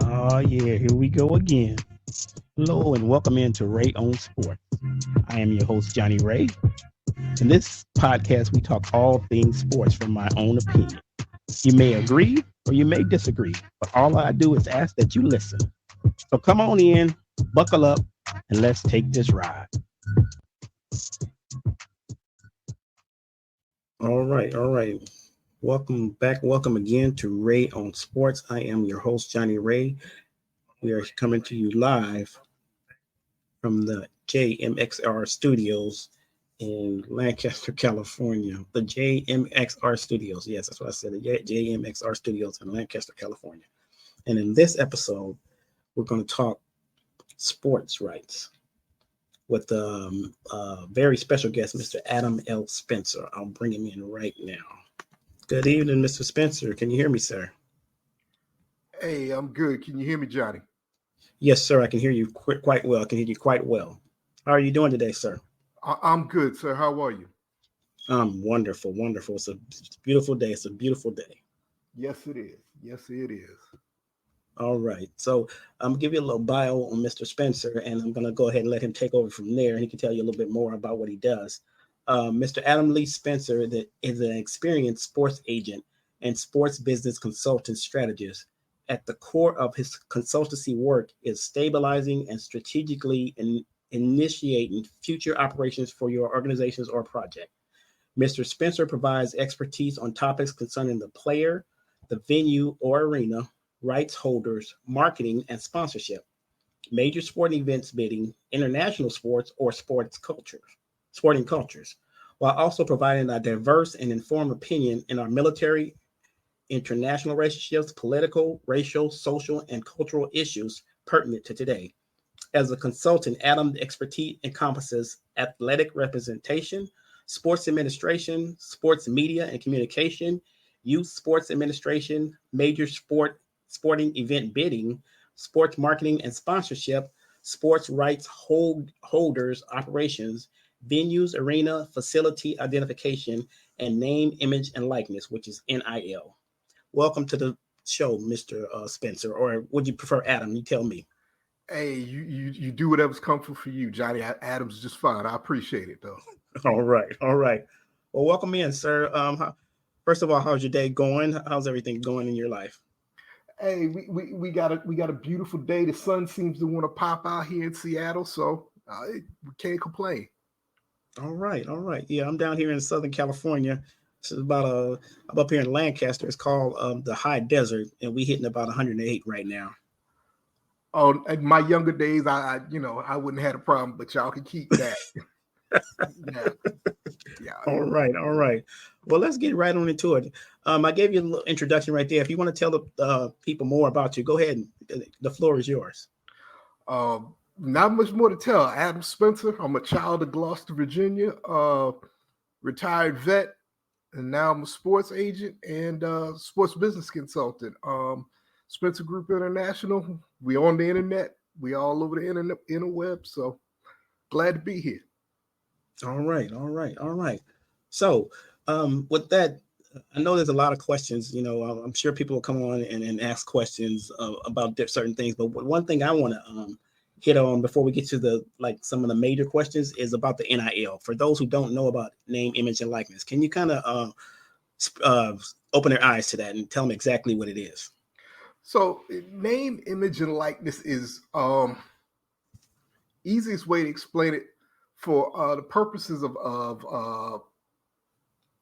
Oh, yeah, here we go again. Hello, and welcome into Ray on Sports. I am your host, Johnny Ray. In this podcast, we talk all things sports from my own opinion. You may agree or you may disagree, but all I do is ask that you listen. So come on in, buckle up, and let's take this ride. All right, all right. Welcome back. Welcome again to Ray on Sports. I am your host, Johnny Ray. We are coming to you live from the JMXR studios in Lancaster, California. The JMXR studios. Yes, that's what I said. The JMXR studios in Lancaster, California. And in this episode, we're going to talk sports rights with a very special guest, Mr. Adam L. Spencer. I'll bring him in right now. Good evening, Mr. Spencer. Can you hear me, sir? Hey, I'm good. Can you hear me, Johnny? Yes, sir. I can hear you quite well. I can hear you quite well. How are you doing today, sir? I'm good, sir. How are you? I'm wonderful, wonderful. It's a beautiful day. It's a beautiful day. Yes, it is. Yes, it is. All right. So I'm gonna give you a little bio on Mr. Spencer, and I'm gonna go ahead and let him take over from there, and he can tell you a little bit more about what he does. Mr. Adam Lee Spencer is an experienced sports agent and sports business consultant strategist. At the core of his consultancy work is stabilizing and strategically initiating future operations for your organizations or project. Mr. Spencer provides expertise on topics concerning the player, the venue or arena, rights holders, marketing, and sponsorship, major sporting events bidding, international sports or sporting cultures, while also providing a diverse and informed opinion in our military, international relationships, political, racial, social, and cultural issues pertinent to today. As a consultant, Adam's expertise encompasses athletic representation, sports administration, sports media and communication, youth sports administration, major sporting event bidding, sports marketing and sponsorship, sports rights holders operations, venues, arena, facility identification, and name, image, and likeness, which is NIL. Welcome to the show, Mr. Spencer, or would you prefer Adam? You tell me. Hey, you do whatever's comfortable for you, Johnny. Adam's just fine. I appreciate it, though. All right, all right. Well, welcome in, sir. First of all, how's your day going? How's everything going in your life? Hey, we got a beautiful day. The sun seems to want to pop out here in Seattle, so we can't complain. All right, all right. Yeah, I'm down here in Southern California. This is about I'm up here in Lancaster. It's called the High Desert, and we hitting about 108 right now. Oh, in my younger days, I wouldn't have a problem, but y'all can keep that. Yeah, yeah. All right, all right. Well, let's get right on into it. I gave you a little introduction right there. If you want to tell the people more about you, go ahead. The floor is yours. Not much more to tell. Adam Spencer. I'm a child of Gloucester, Virginia. Retired vet, and now I'm a sports agent and sports business consultant. Spencer Group International. We on the internet. We all over the interweb. So glad to be here. All right, all right, all right. So, with that, I know there's a lot of questions. I'm sure people will come on and ask questions about certain things. But one thing I want to hit on before we get to some of the major questions is about the NIL. For those who don't know about name, image, and likeness, can you kind of open their eyes to that and tell them exactly what it is? So, name, image, and likeness is easiest way to explain it for the purposes of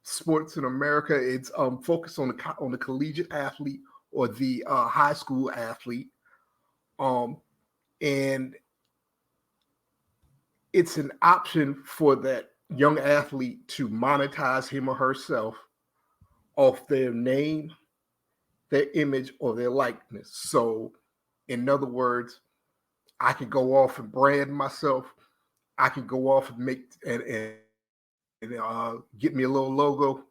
sports in America. It's focused on the collegiate athlete or the high school athlete, and it's an option for that young athlete to monetize him or herself off their name, their image, or their likeness. So, in other words, I could go off and brand myself. I could go off and make and get me a little logo,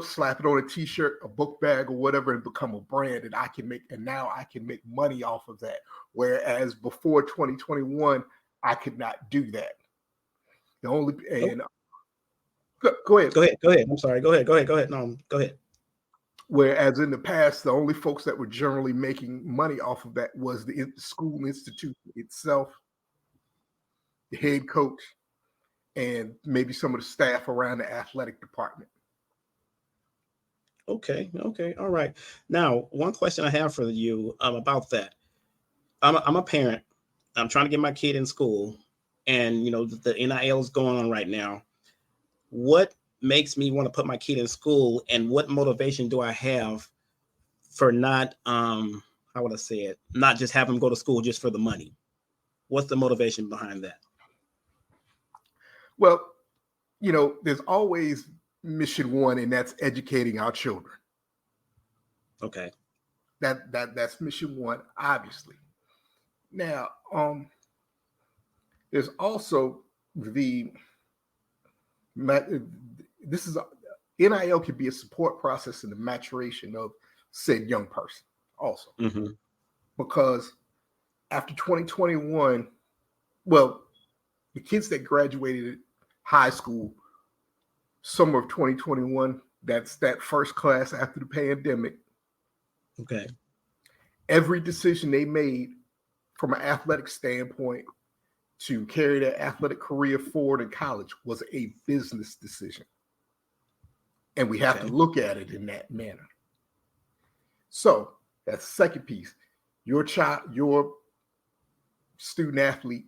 slap it on a T-shirt, a book bag, or whatever, and become a brand. And now I can make money off of that. Whereas before 2021, I could not do that. The only and Go ahead. I'm sorry. Go ahead. No, go ahead. Whereas in the past, the only folks that were generally making money off of that was the school institution itself, the head coach, and maybe some of the staff around the athletic department. Okay. Okay. All right. Now, one question I have for you about that. I'm a parent. I'm trying to get my kid in school, and the NIL is going on right now. What makes me want to put my kid in school, and what motivation do I have for not how would I say it? Not just have them go to school just for the money. What's the motivation behind that? Well, there's always mission one, and that's educating our children. Okay. That's mission one, obviously. Now, there's also this is NIL can be a support process in the maturation of said young person also. Mm-hmm. Because after 2021, well, the kids that graduated high school summer of 2021, that's that first class after the pandemic. Okay. Every decision they made from an athletic standpoint to carry their athletic career forward in college was a business decision. And we have to look at it in that manner. So that's the second piece. Your student athlete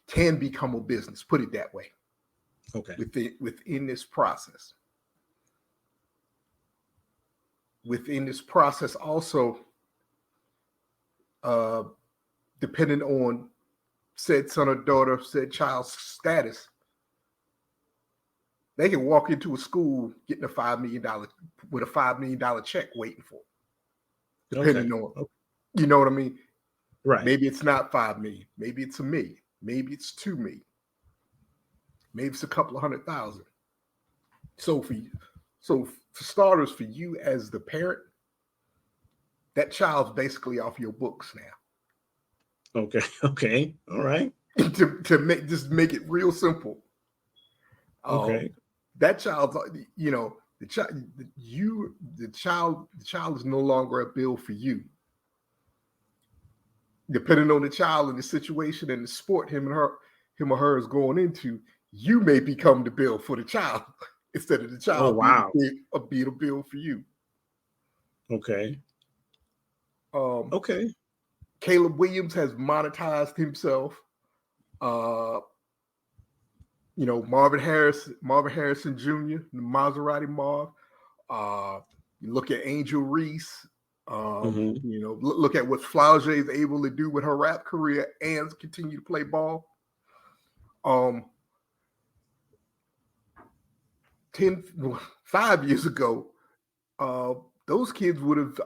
can become a business, put it that way. Okay. Within this process. Within this process also, depending on said son or daughter, said child's status, they can walk into a school getting with a $5 million check waiting for them, depending on, you know what I mean? Right. Maybe it's not 5 million. Maybe it's $1 million. Maybe it's 2 million. Maybe it's a couple of 100,000. So for starters, for you as the parent, that child's basically off your books now. Okay. Okay. All right. to make it real simple. Okay. That child's, the child is no longer a bill for you. Depending on the child and the situation and the sport him or her is going into, you may become the bill for the child instead of the child being a bill for you. Okay. Okay. Caleb Williams has monetized himself. Marvin Harrison Jr., the Maserati Marv. You look at Angel Reese. Look at what Flau'jae is able to do with her rap career and continue to play ball. 5 years ago, those kids would have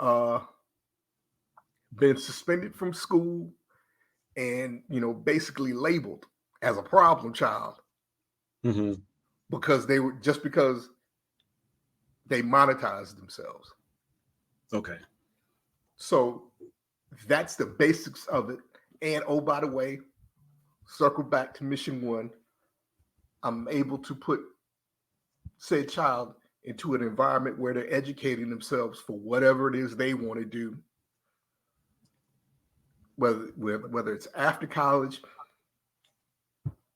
been suspended from school and basically labeled as a problem child because because they monetized themselves. Okay. So that's the basics of it. And oh, by the way, circle back to mission one. I'm able to put said child into an environment where they're educating themselves for whatever it is they want to do. Whether it's after college,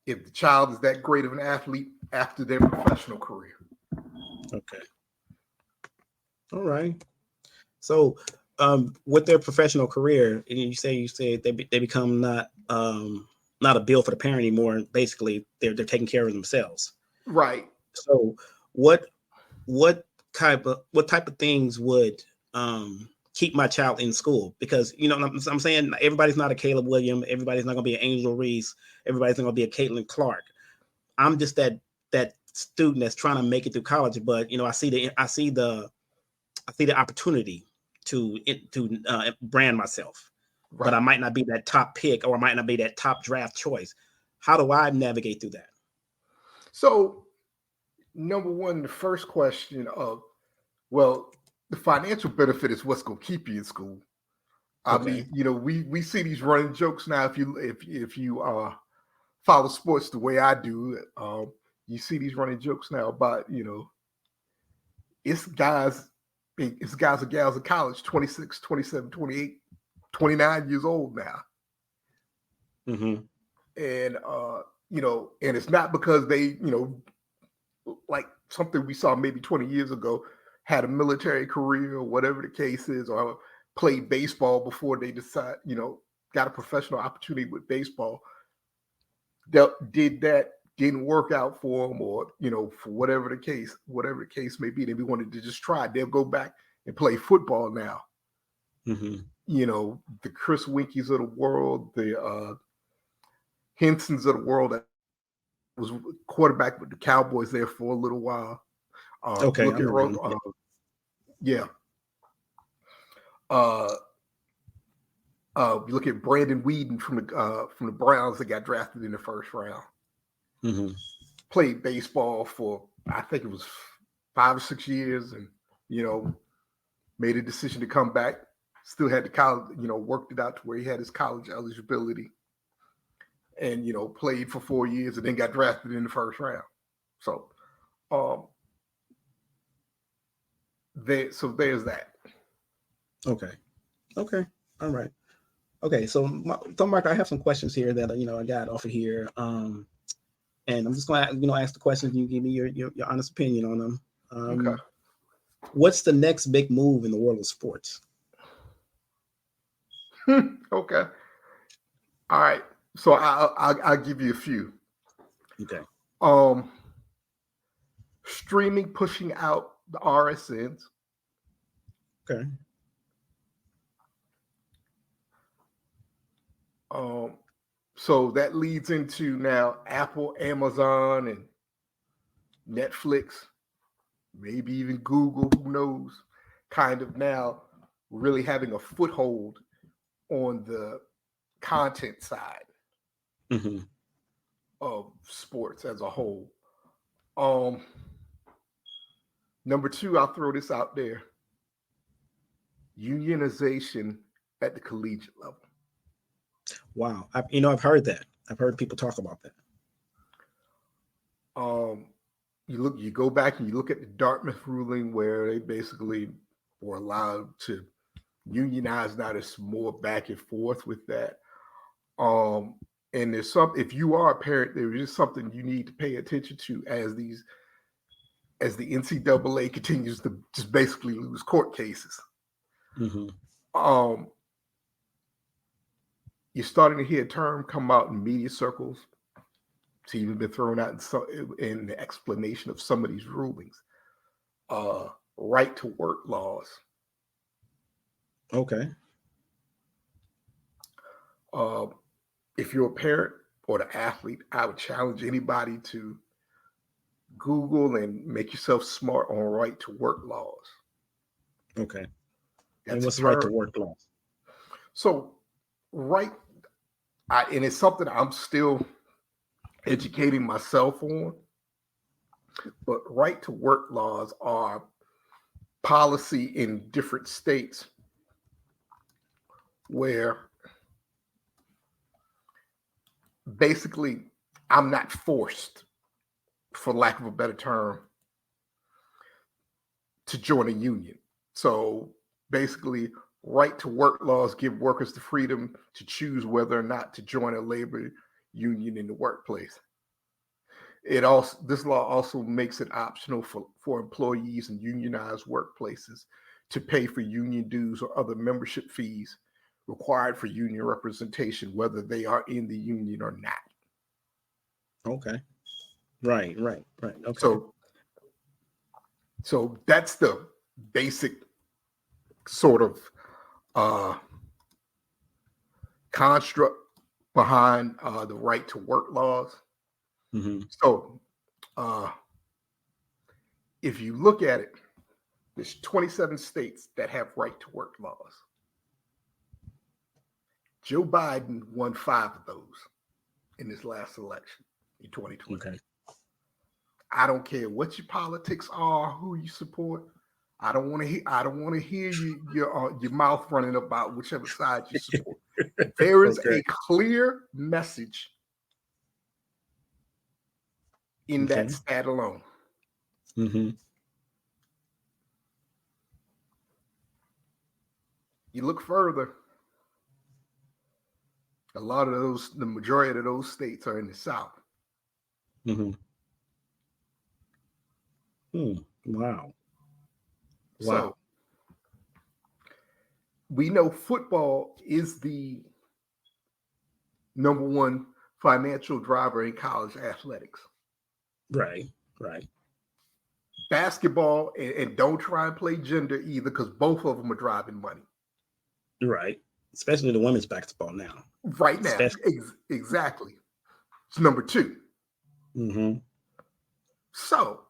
if the child is that great of an athlete after their professional career. Okay. All right. So with their professional career, you say they become not a bill for the parent anymore. Basically, they're taking care of themselves. Right. So what type of things would keep my child in school? Because I'm saying everybody's not a Caleb Williams, everybody's not going to be an Angel Reese, everybody's not going to be a Caitlin Clark. I'm just that student that's trying to make it through college, but I see the opportunity to brand myself, right. But I might not be that top pick, or I might not be that top draft choice. How do I navigate through that? So, number one, the first question of, the financial benefit is what's going to keep you in school. Okay. I mean, we see these running jokes now. If you follow sports the way I do, you see these running jokes now about it's guys and gals in college, 26, 27, 28, 29 years old now. Mm-hmm. And and it's not because they, like something we saw maybe 20 years ago, had a military career or whatever the case is, or played baseball before they decide, got a professional opportunity with baseball. Didn't work out for them, or for whatever the case may be, they wanted to just try. They'll go back and play football now. Mm-hmm. The Chris Winkies of the world, the Hensons of the world, that was quarterback with the Cowboys there for a little while. Okay, Look I at remember. yeah. You look at Brandon Weeden from the Browns that got drafted in the first round. Mm-hmm. Played baseball for, I think it was 5 or 6 years, and made a decision to come back. Still had the college, worked it out to where he had his college eligibility, and played for 4 years, and then got drafted in the first round. So, there's that. Okay. All right. Okay. So, Mark, I have some questions here that I got off of here. And I'm just going to ask the questions. You give me your honest opinion on them. Okay. What's the next big move in the world of sports? Okay. All right. So I'll give you a few. Okay. Streaming pushing out the RSNs. Okay. So that leads into now Apple, Amazon, and Netflix, maybe even Google, who knows, kind of now really having a foothold on the content side Mm-hmm. of sports as a whole. Number 2, I'll throw this out there. Unionization at the collegiate level. Wow. I've heard that. I've heard people talk about that. You go back and you look at the Dartmouth ruling, where they basically were allowed to unionize. Now there's more back and forth with that. And there's if you are a parent, there is something you need to pay attention to as the NCAA continues to just basically lose court cases. Mm-hmm. You're starting to hear a term come out in media circles. It's even been thrown out in the explanation of some of these rulings. Right to work laws. Okay. If you're a parent or the athlete, I would challenge anybody to Google and make yourself smart on right to work laws. Okay. That's and what's right to work laws? So, and it's something I'm still educating myself on, but right to work laws are policy in different states where basically I'm not forced, for lack of a better term, to join a union. So basically, right to work laws give workers the freedom to choose whether or not to join a labor union in the workplace. This law also makes it optional for employees in unionized workplaces to pay for union dues or other membership fees required for union representation, whether they are in the union or not. Okay. Right. Okay. So that's the basic sort of construct behind the right to work laws. Mm-hmm. So if you look at it, there's 27 states that have right to work laws. Joe Biden won 5 of those in this last election in 2020. Okay. I don't care what your politics are, who you support. I don't want to hear your mouth running about whichever side you support. There is a clear message in that stat alone. Mm-hmm. You look further, a lot of those, the majority of those states are in the South. Mm-hmm. Wow. So we know football is the number one financial driver in college athletics. Right. Right. Basketball, and don't try and play gender either, because both of them are driving money. Right. Especially the women's basketball now. Right now. Exactly. It's number two. Mm-hmm. So,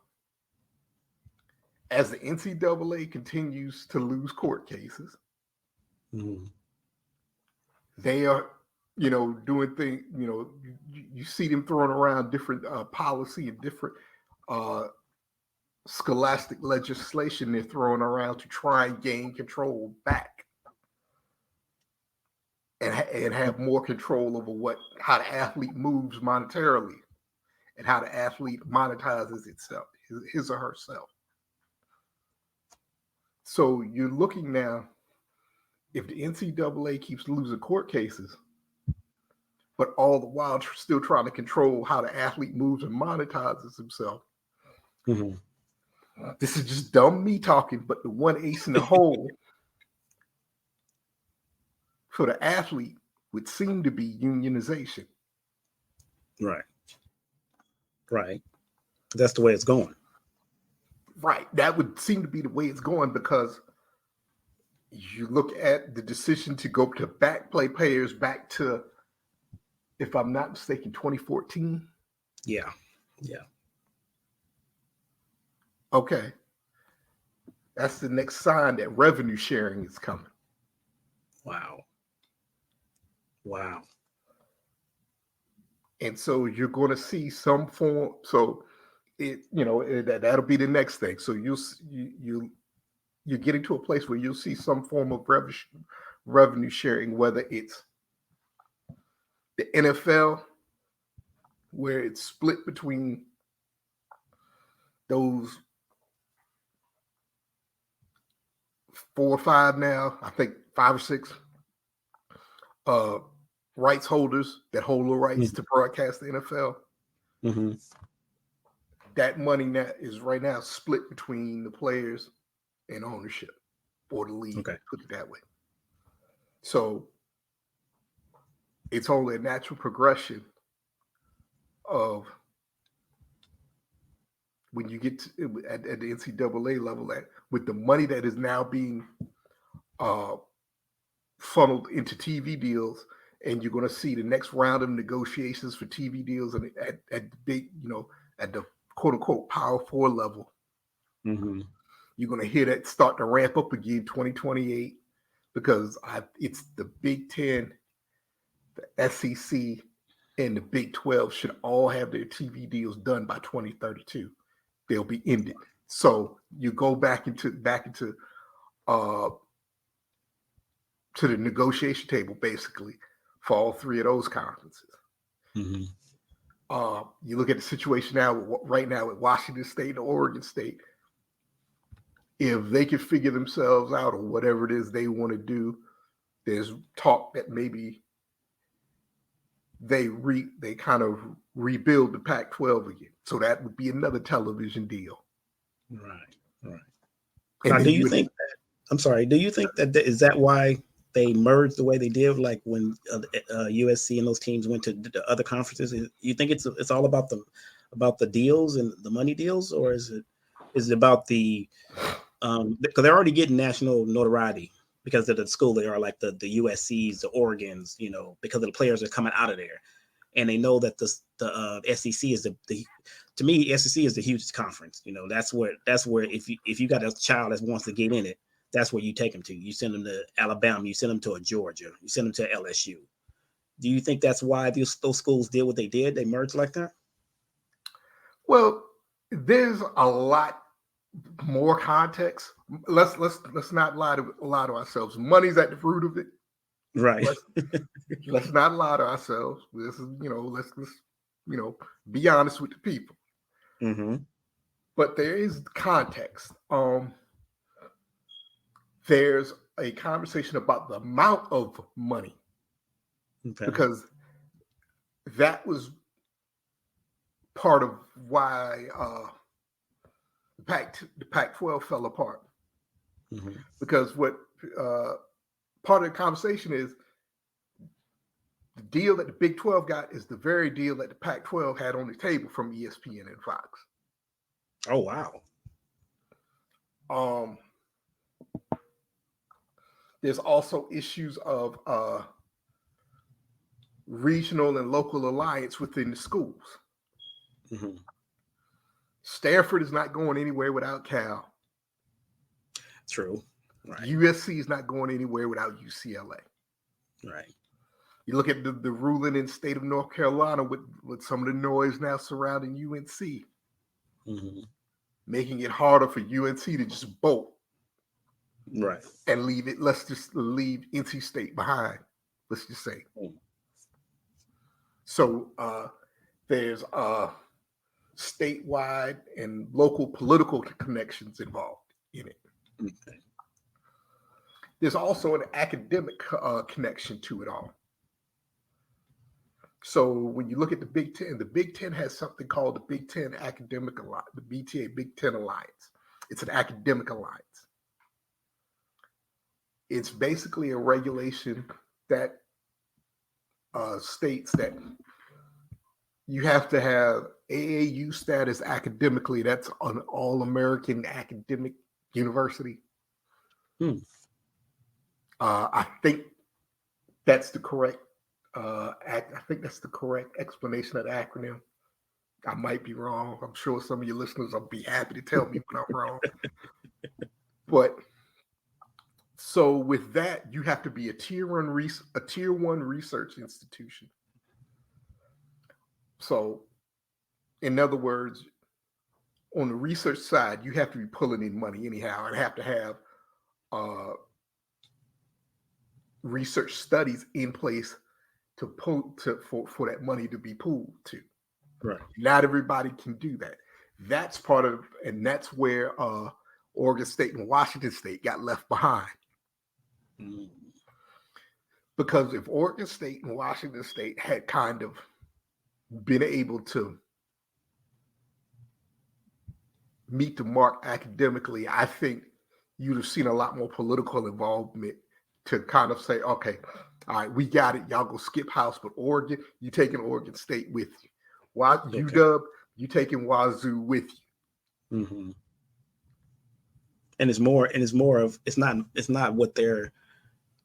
as the NCAA continues to lose court cases, Mm-hmm. they are, doing things, you see them throwing around different policy and different scholastic legislation they're throwing around to try and gain control back and have more control over how the athlete moves monetarily and how the athlete monetizes itself, his or herself. So you're looking now, if the NCAA keeps losing court cases, but all the while still trying to control how the athlete moves and monetizes himself. Mm-hmm. This is just dumb me talking, but the one ace in the hole for the athlete would seem to be unionization. Right. Right. That's the way it's going. Right. That would seem to be the way it's going, because you look at the decision to go to play players back to, if I'm not mistaken, 2014. Yeah. Yeah. Okay. That's the next sign that revenue sharing is coming. Wow. Wow. And so you're going to see some form. So that'll be the next thing. So you're getting to a place where you'll see some form of revenue sharing, whether it's the NFL, where it's split between those 4 or 5 now, I think 5 or 6 rights holders that hold the rights to broadcast the NFL. Mm-hmm. That money now is right now split between the players and ownership, or the league, Okay. put it that way. So it's only a natural progression of when you get to, at the NCAA level, with the money that is now being funneled into TV deals, and you're going to see the next round of negotiations for TV deals and at the big, at the quote unquote Power 4 level. Mm-hmm. You're going to hear that start to ramp up again 2028, because it's the Big Ten, the SEC, and the Big 12 should all have their TV deals done by 2032. They'll be ended. So you go back into to the negotiation table, basically, for all 3 of those conferences. Mm-hmm. You look at the situation right now with Washington State and Oregon State. If they can figure themselves out, or whatever it is they want to do, there's talk that maybe they kind of rebuild the Pac-12 again. So that would be another television deal. Right. And now, do you think that is that why they merged the way they did, like when USC and those teams went to the other conferences? You think it's all about the deals and the money deals, or is it about the because they're already getting national notoriety because of the school they are, like the USCs, the Oregons, because of the players that are coming out of there, and they know that the SEC is the to me, SEC is the hugest conference. That's where if you got a child that wants to get in it, that's where you take them to. You send them to Alabama, you send them to a Georgia, you send them to LSU. Do you think that's why those schools did what they did? They merged like that? Well, there's a lot more context. Let's not lie to ourselves. Money's at the root of it. Right. Let's not lie to ourselves. This is, let's be honest with the people. Mm-hmm. But there is context. There's a conversation about the amount of money, Okay. because that was part of why the Pac-12 fell apart. Mhm. Because what part of the conversation is, the deal that the Big 12 got is the very deal that the Pac-12 had on the table from ESPN and Fox. Oh, wow. There's also issues of regional and local alliance within the schools. Mhm. Stanford is not going anywhere without Cal. True. Right. USC is not going anywhere without UCLA. Right. You look at the ruling in the state of North Carolina with some of the noise now surrounding UNC, Mhm. making it harder for UNC to just bolt Right. and leave it. Let's just leave NC State behind. Let's just say. Mm. So there's statewide and local political connections involved in it. Okay. There's also an academic connection to it all. So when you look at the Big Ten has something called the Big Ten Academic Alliance, the BTA, Big Ten Alliance. It's an academic alliance. It's basically a regulation that states that you have to have AAU status academically. That's an all-American academic university. I think that's the correct. I think that's the correct explanation of the acronym. I might be wrong. I'm sure some of your listeners will be happy to tell me when I'm wrong. But so with that, you have to be a tier one research institution. So, in other words, on the research side, you have to be pulling in money anyhow, and have to have research studies in place to pull for that money to be pooled to. Right. Not everybody can do that. That's part of, and that's where Oregon State and Washington State got left behind. Mm. Because if Oregon State and Washington State had kind of been able to meet the mark academically, I think you'd have seen a lot more political involvement to kind of say, okay, all right, we got it. Y'all go skip house, but Oregon, you taking Oregon State with you. UW, you taking Wazoo with you. Mm-hmm. And it's more of it's not what they're,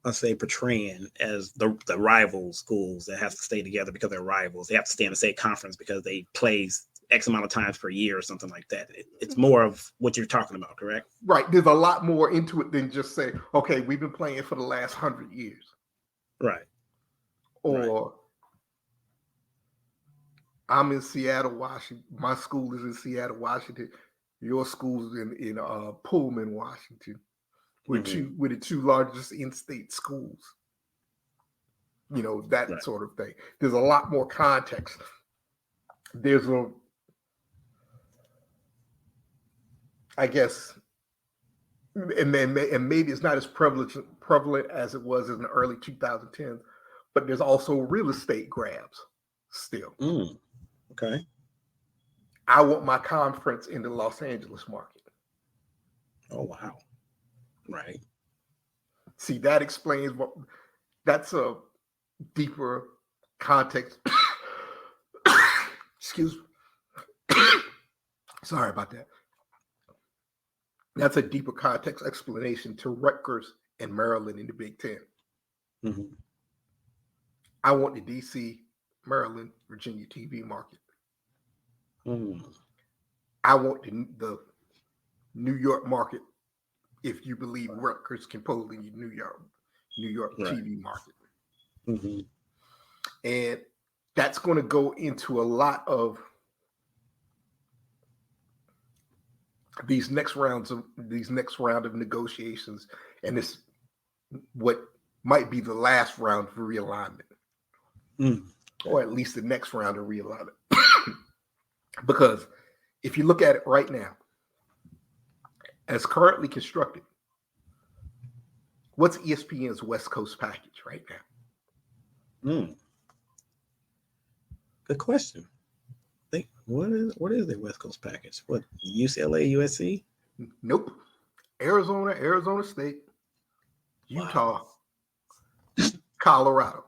let's say, portraying as the rival schools that have to stay together because they're rivals. They have to stay in the same conference because they play X amount of times per year or something like that. It's more of what you're talking about, correct? Right. There's a lot more into it than just say, okay, we've been playing for the last 100 years. Right. Or right. I'm in Seattle, Washington. My school is in Seattle, Washington. Your school's in Pullman, Washington. We're the two largest in-state schools. You know, that right. sort of thing. There's a lot more context. There's I guess, and maybe it's not as prevalent as it was in the early 2010s, but there's also real estate grabs still. Okay. I want my conference in the Los Angeles market. Oh, wow. Right. See, that explains that's a deeper context. Excuse me. Sorry about that. That's a deeper context explanation to Rutgers and Maryland in the Big Ten. Mm-hmm. I want the DC, Maryland, Virginia TV market. I want the New York market, if you believe Rutgers can pull the New York right. TV market. Mm-hmm. And that's going to go into a lot of these next round of negotiations, and this what might be the last round of realignment, or at least the next round of realignment. Because if you look at it right now, as currently constructed, What's ESPN's West Coast package right now? Good question. Think what is their West Coast package? What, UCLA, USC? Nope. Arizona State, Utah, Colorado.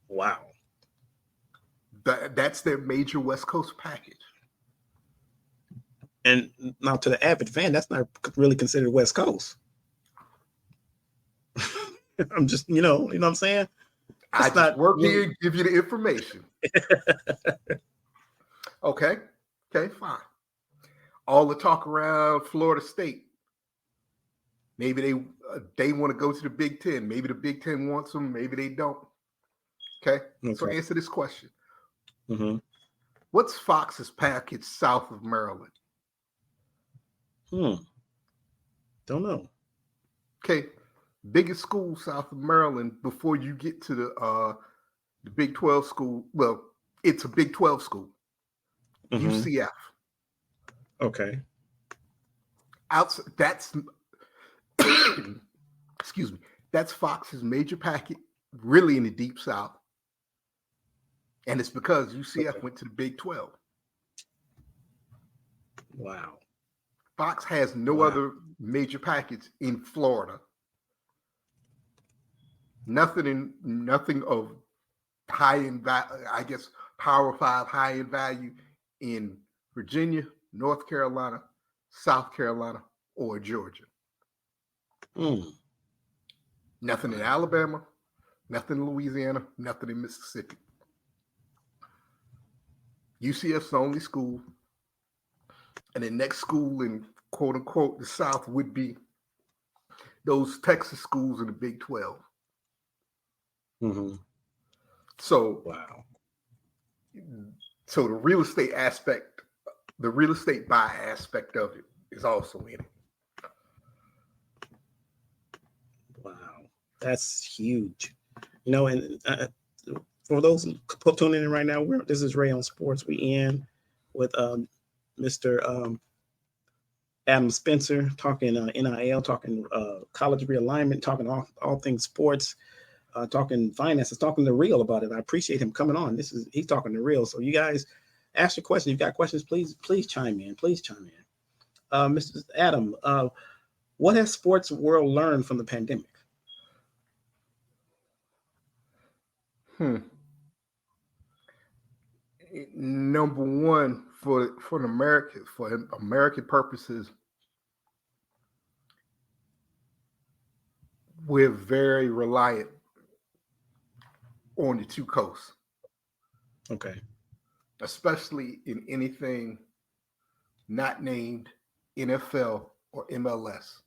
Wow. That's their major West Coast package. And now to the average fan, that's not really considered West Coast. I'm just, you know what I'm saying? I just work here and give you the information. Okay, fine. All the talk around Florida State. Maybe they want to go to the Big Ten. Maybe the Big Ten wants them. Maybe they don't. Okay. So answer this question. Mm-hmm. What's Fox's package south of Maryland? Don't know. Okay. Biggest school south of Maryland before you get to the Big 12 school. Well, it's a Big 12 school. Mm-hmm. UCF. Okay. That's excuse me. That's Fox's major packet, really in the Deep South. And it's because UCF went to the Big 12. Wow. Fox has no other major package in Florida. Nothing of high end value, I guess, Power 5 high end value in Virginia, North Carolina, South Carolina, or Georgia. Nothing in Alabama, nothing in Louisiana, nothing in Mississippi. UCF's the only school. And the next school in quote unquote the South would be those Texas schools in the Big 12. Mm-hmm. So the real estate buy aspect of it is also in it. Wow, that's huge. You know, and for those tuning in right now, this is Ray on Sports. We in with Mr. Adam Spencer talking NIL, talking college realignment, talking all things sports, talking finances, talking the real about it. I appreciate him coming on. He's talking the real. So you guys ask your questions. If you've got questions, please chime in. Mr. Adam, what has sports world learned from the pandemic? Number one, for American purposes, we're very reliant on the two coasts. Okay. Especially in anything not named NFL or MLS.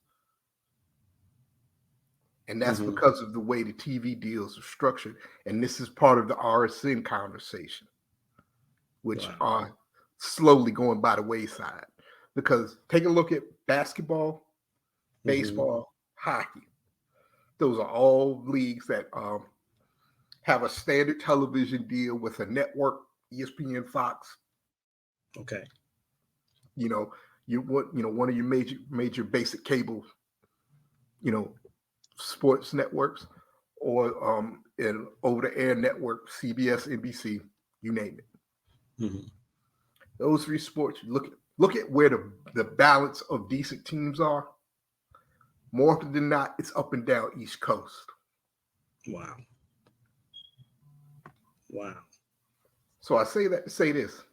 And that's because of the way the TV deals are structured. And this is part of the RSN conversation, which are slowly going by the wayside. Because take a look at basketball, baseball, hockey. Those are all leagues that have a standard television deal with a network, ESPN, Fox. Okay. One of your major basic cable, sports networks, or an over-the-air network, CBS, NBC, you name it. Those three sports, look at where the balance of decent teams are. More often than not, it's up and down East Coast. Wow. So I say this.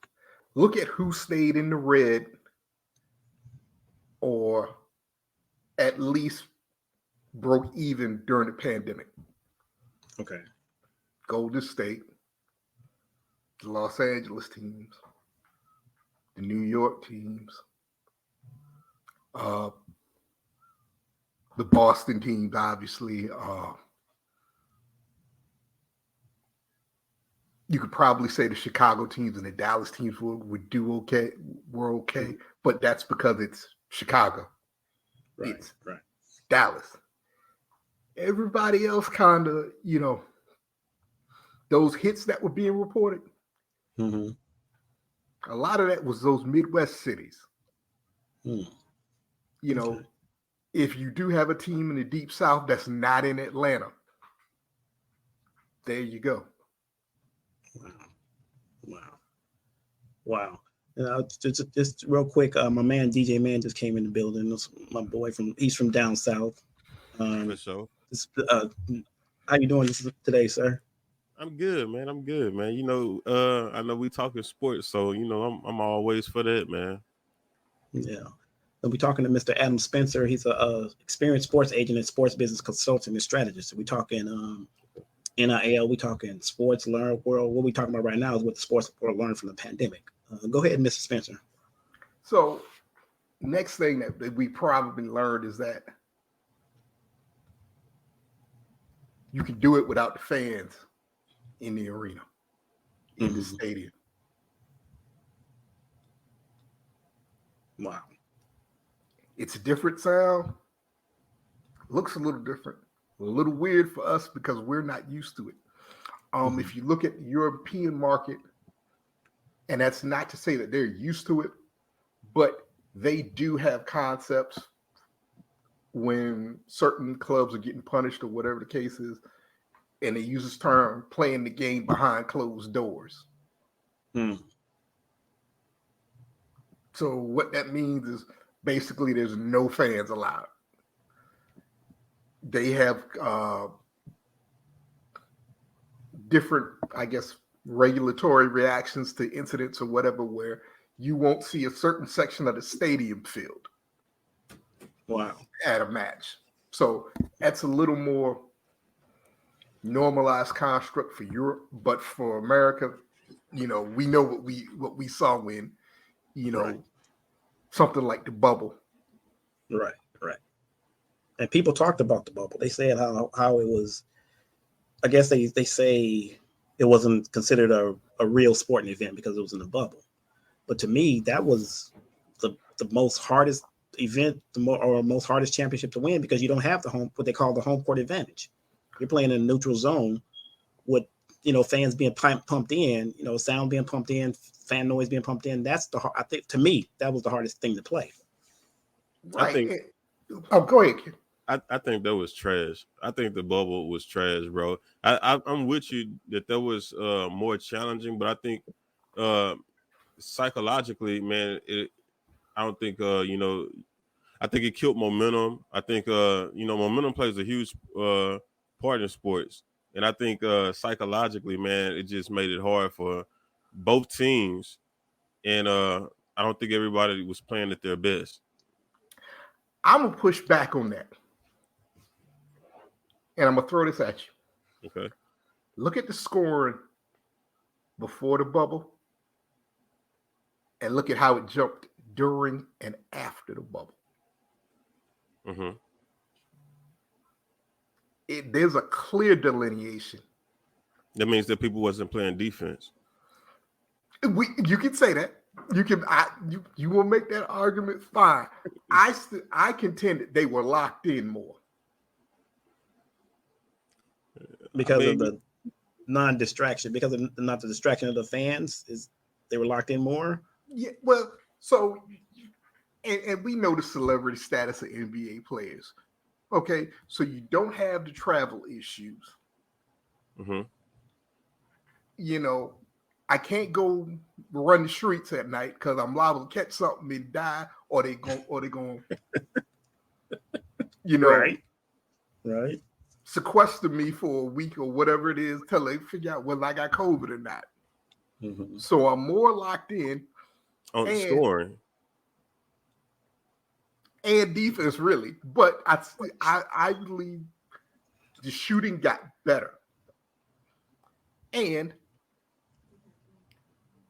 Look at who stayed in the red or at least broke even during the pandemic. Okay. Golden State, the Los Angeles teams, the New York teams, the Boston teams, obviously. You could probably say the Chicago teams and the Dallas teams would do okay, were okay, but that's because it's Chicago. It's Dallas. Everybody else kind of, those hits that were being reported, a lot of that was those Midwest cities. if you do have a team in the Deep South that's not in Atlanta, there you go. Wow. Just real quick, my man DJ Man just came in the building. That's my boy he's from down south. For sure. How you doing today, sir? I'm good, man. You know, I know we talking sports, so you know, I'm always for that, man. Yeah. We'll be talking to Mr. Adam Spencer. He's a experienced sports agent and sports business consultant and strategist. We talking NIL. We talking sports learn world. What we talking about right now is what the sports world learned from the pandemic. Go ahead, Mr. Spencer. So, next thing that we probably learned is that you can do it without the fans in the arena, in the stadium. Wow. It's a different sound. Looks a little different. A little weird for us because we're not used to it. If you look at the European market, and that's not to say that they're used to it, but they do have concepts when certain clubs are getting punished or whatever the case is, and they use this term playing the game behind closed doors. So what that means is basically there's no fans allowed. They have different, I guess, regulatory reactions to incidents or whatever, where you won't see a certain section of the stadium filled. Wow. At a match. So that's a little more normalized construct for Europe, but for America, you know, we know what we saw when, you know, something like the bubble. Right. And people talked about the bubble. They said how it was. I guess they say it wasn't considered a real sporting event because it was in a bubble. But to me, that was the most hardest event, most hardest championship to win because you don't have what they call the home court advantage. You're playing in a neutral zone with, you know, fans being pumped in, you know, sound being pumped in, fan noise being pumped in. I think to me that was the hardest thing to play. Right. Go ahead, kid. I think that was trash. I think the bubble was trash, bro. I'm with you that was more challenging, but I think psychologically, man, I don't think you know, I think it killed momentum. I think you know, momentum plays a huge part in sports, and I think psychologically, man, it just made it hard for both teams, and I don't think everybody was playing at their best. I'm gonna push back on that. And I'm going to throw this at you. Okay. Look at the scoring before the bubble and look at how it jumped during and after the bubble. There's a clear delineation. That means that people wasn't playing defense. You can say that. You will make that argument fine. I contend that they were locked in more. Because of the non-distraction, because of not the distraction of the fans, they were locked in more. Yeah, well, so and we know the celebrity status of NBA players. Okay, so you don't have the travel issues. You know, I can't go run the streets at night because I'm liable to catch something and die, or they going, you know, right. Sequester me for a week or whatever it is till they figure out whether I got COVID or not. So I'm more locked in on scoring and defense, really. But I believe the shooting got better, and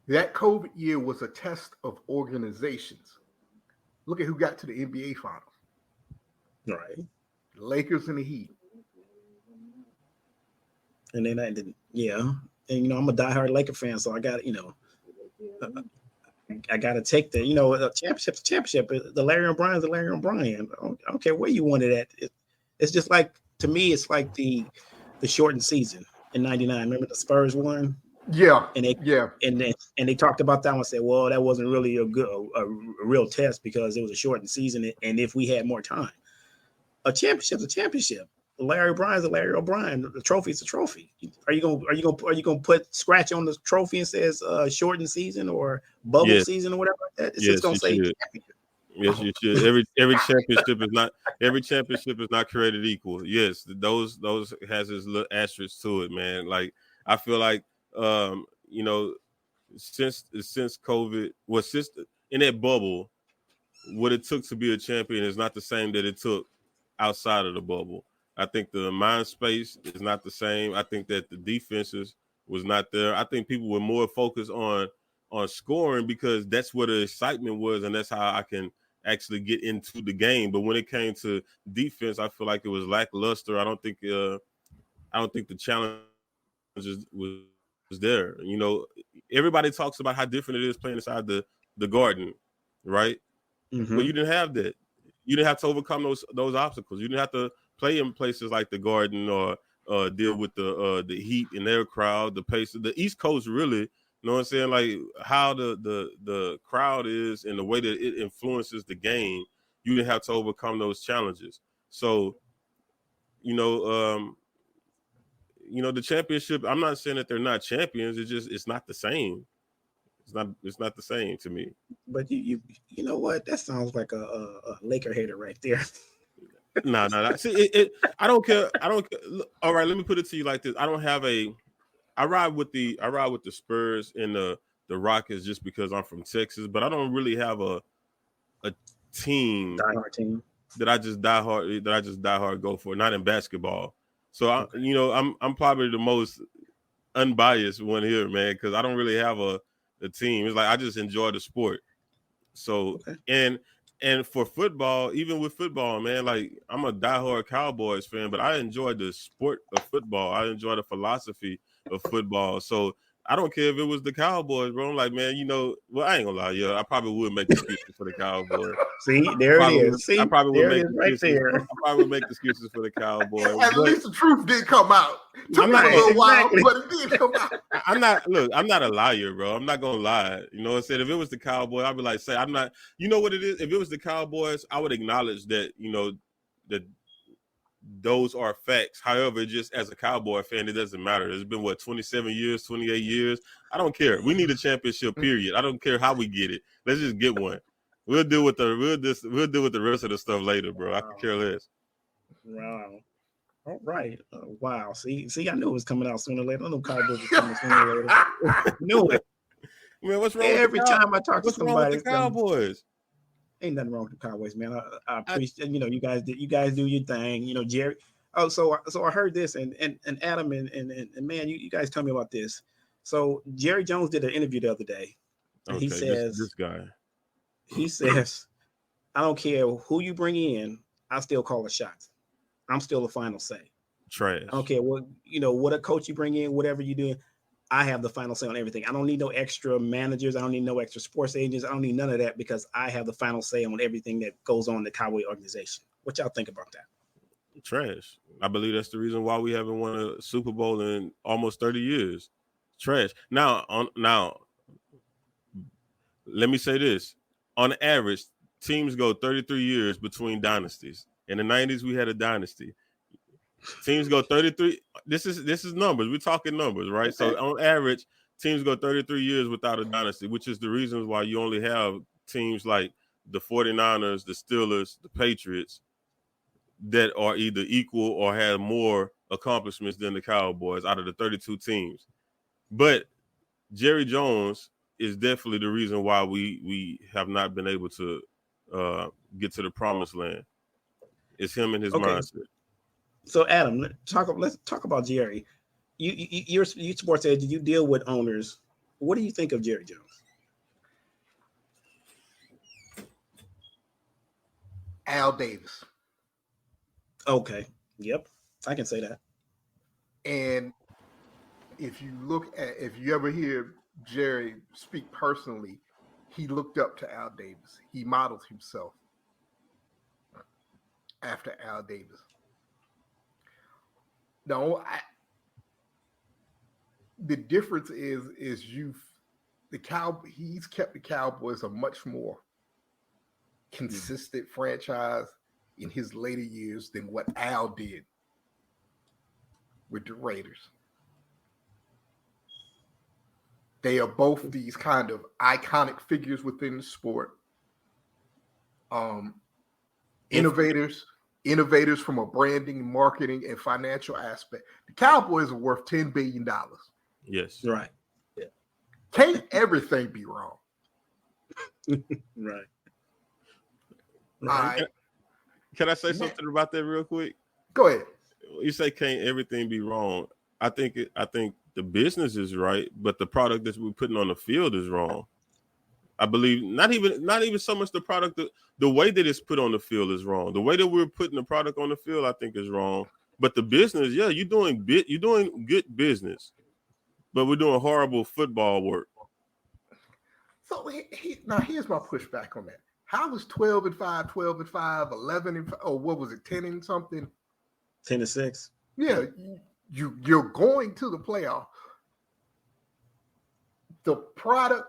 that COVID year was a test of organizations. Look at who got to the NBA Finals. Right, the Lakers and the Heat. And then and you know, I'm a diehard Laker fan, so I got, you know, I got to take the, you know, championship's a championship. The Larry O'Brien's the Larry O'Brien. I don't care where you want it at. It's just like, to me, it's like the shortened season in '99. Remember the Spurs won? Yeah, and they talked about that one and said, well, that wasn't really a real test because it was a shortened season, and if we had more time. A championship's a championship. Larry O'Brien's a Larry O'Brien. The trophy's a trophy. Are you gonna put scratch on the trophy and says shortened season or bubble Yes, season or whatever like that? It's just yes, gonna you say should. championship. Yes, you should. Every championship is not created equal. Yes, those has his little asterisk to it, man. Like I feel like you know, since COVID, well, since in that bubble, what it took to be a champion is not the same that it took outside of the bubble. I think the mind space is not the same. I think that the defenses was not there. I think people were more focused on scoring because that's where the excitement was, and that's how I can actually get into the game. But when it came to defense, I feel like it was lackluster. I don't think the challenge was there. You know, everybody talks about how different it is playing inside the Garden, right? Mm-hmm. But you didn't have that. You didn't have to overcome those obstacles. You didn't have to play in places like the Garden or deal with the heat in their crowd, the pace of the East Coast. Really, you know what I'm saying? Like how the crowd is and the way that it influences the game. You didn't have to overcome those challenges. So, the championship. I'm not saying that they're not champions. It's not the same. It's not the same to me. But you know what? That sounds like a Laker hater right there. No. See, I don't care. I don't care. All right, let me put it to you like this. I ride with the Spurs and the Rockets just because I'm from Texas, but I don't really have a team diehard team that I just die hard go for. Not in basketball. So I'm probably the most unbiased one here, man, because I don't really have a team. It's like I just enjoy the sport. So and for football, even with football, man, like I'm a diehard Cowboys fan, but I enjoy the sport of football. I enjoy the philosophy of football. So I don't care if it was the Cowboys, bro. I'm like, man, well, I ain't gonna lie, yeah, I probably would make excuses for the Cowboys. See, there it is. See, I probably would make right there. I probably would make excuses for the Cowboys. At least the truth did come out. Took me a little while, but it did come out. I'm not a liar, bro. I'm not gonna lie. You know what I'm saying? If it was the Cowboys, I'd be like, I'm not. You know what it is? If it was the Cowboys, I would acknowledge that. That those are facts. However, just as a Cowboy fan, it doesn't matter. It's been 27 years, 28 years. I don't care. We need a championship. Period. I don't care how we get it. Let's just get one. We'll deal with the rest of the stuff later, bro. I can care less. Wow. All right. Wow. See, I knew it was coming out sooner or later. I know Cowboys was coming sooner or later. Knew it. Man, what's wrong? Every time I talk to what's somebody, wrong with the Cowboys? Ain't nothing wrong with the Cowboys, man. I appreciate you guys do your thing. Jerry. Oh, so I heard this and Adam and man, you guys tell me about this. So Jerry Jones did an interview the other day. And he says this guy. He says, I don't care who you bring in, I still call the shots. I'm still the final say. Trash. I don't care what a coach you bring in, whatever you do. I have the final say on everything. I don't need no extra managers. I don't need no extra sports agents. I don't need none of that because I have the final say on everything that goes on in the Cowboy organization. What y'all think about that? Trash. I believe that's the reason why we haven't won a Super Bowl in almost 30 years. Trash. Now, let me say this. On average, teams go 33 years between dynasties. In the 90s, we had a dynasty. Teams go 33. This is numbers. We're talking numbers, right? Okay. So on average, teams go 33 years without a dynasty, which is the reason why you only have teams like the 49ers, the Steelers, the Patriots that are either equal or have more accomplishments than the Cowboys out of the 32 teams. But Jerry Jones is definitely the reason why we have not been able to get to the promised land. It's him and his mindset. So Adam, let's talk about Jerry. You're sports agent. You deal with owners. What do you think of Jerry Jones? Al Davis. Okay. Yep. I can say that. And if you ever hear Jerry speak personally, he looked up to Al Davis. He modeled himself after Al Davis. No, the difference is he's kept the Cowboys a much more consistent franchise. in his later years than what Al did with the Raiders. They are both these kind of iconic figures within the sport. Innovators from a branding, marketing, and financial aspect. The Cowboys are worth $10 billion. Yes. Right. Can't everything be wrong? Right. All right. Can I say something about that real quick? Go ahead. You say can't everything be wrong? I think the business is right, but the product that we're putting on the field is wrong. I believe not even so much the product, the way that it's put on the field is wrong. The way that we're putting the product on the field, I think, is wrong. But the business, yeah, you're doing good business, but we're doing horrible football work. So now here's my pushback on that. How was 12-5, 12-5, 11-5, or what was it, 10 and something? 10-6. Yeah, you're going to the playoff. The product,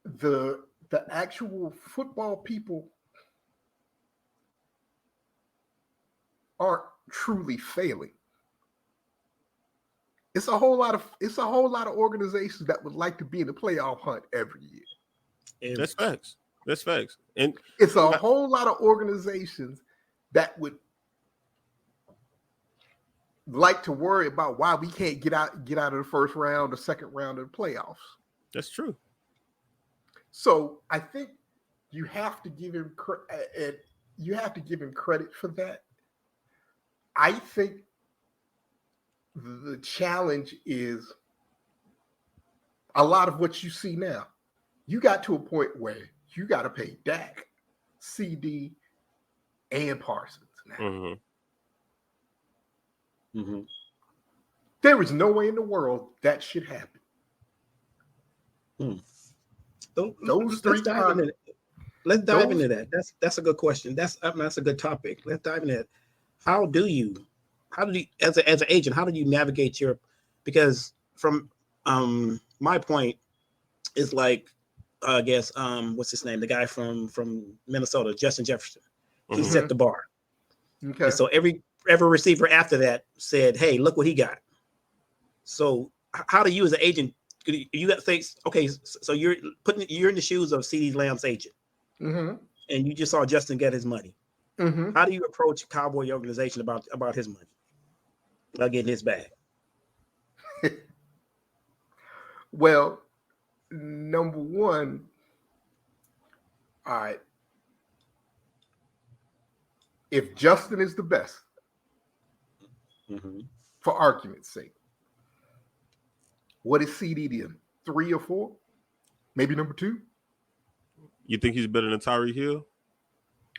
the actual football people aren't truly failing. It's a whole lot of organizations that would like to be in the playoff hunt every year. That's facts. And it's a whole lot of organizations that would like to worry about why we can't get out of the first round or second round of the playoffs. That's true. So I think you have to give him credit for that. I think the challenge is a lot of what you see now. You got to a point where you got to pay Dak, CD, and Parsons now. Mm-hmm. Mm-hmm. There is no way in the world that should happen. Let's dive into that. That's a good question. That's a good topic. Let's dive into that. How do you as an agent, how do you navigate because from my point is like I guess what's his name? The guy from Minnesota, Justin Jefferson. He Mm-hmm. set the bar. Okay. And so every receiver after that said, "Hey, look what he got." So how do you as an agent, you got to think, okay, so you're in the shoes of CeeDee Lamb's agent, mm-hmm. and you just saw Justin get his money. Mm-hmm. How do you approach Cowboy organization about his money, about getting his bag? Well, number one, all right. If Justin is the best, Mm-hmm. for argument's sake, what is CD then? 3 or 4? Maybe number 2? You think he's better than Tyreek Hill?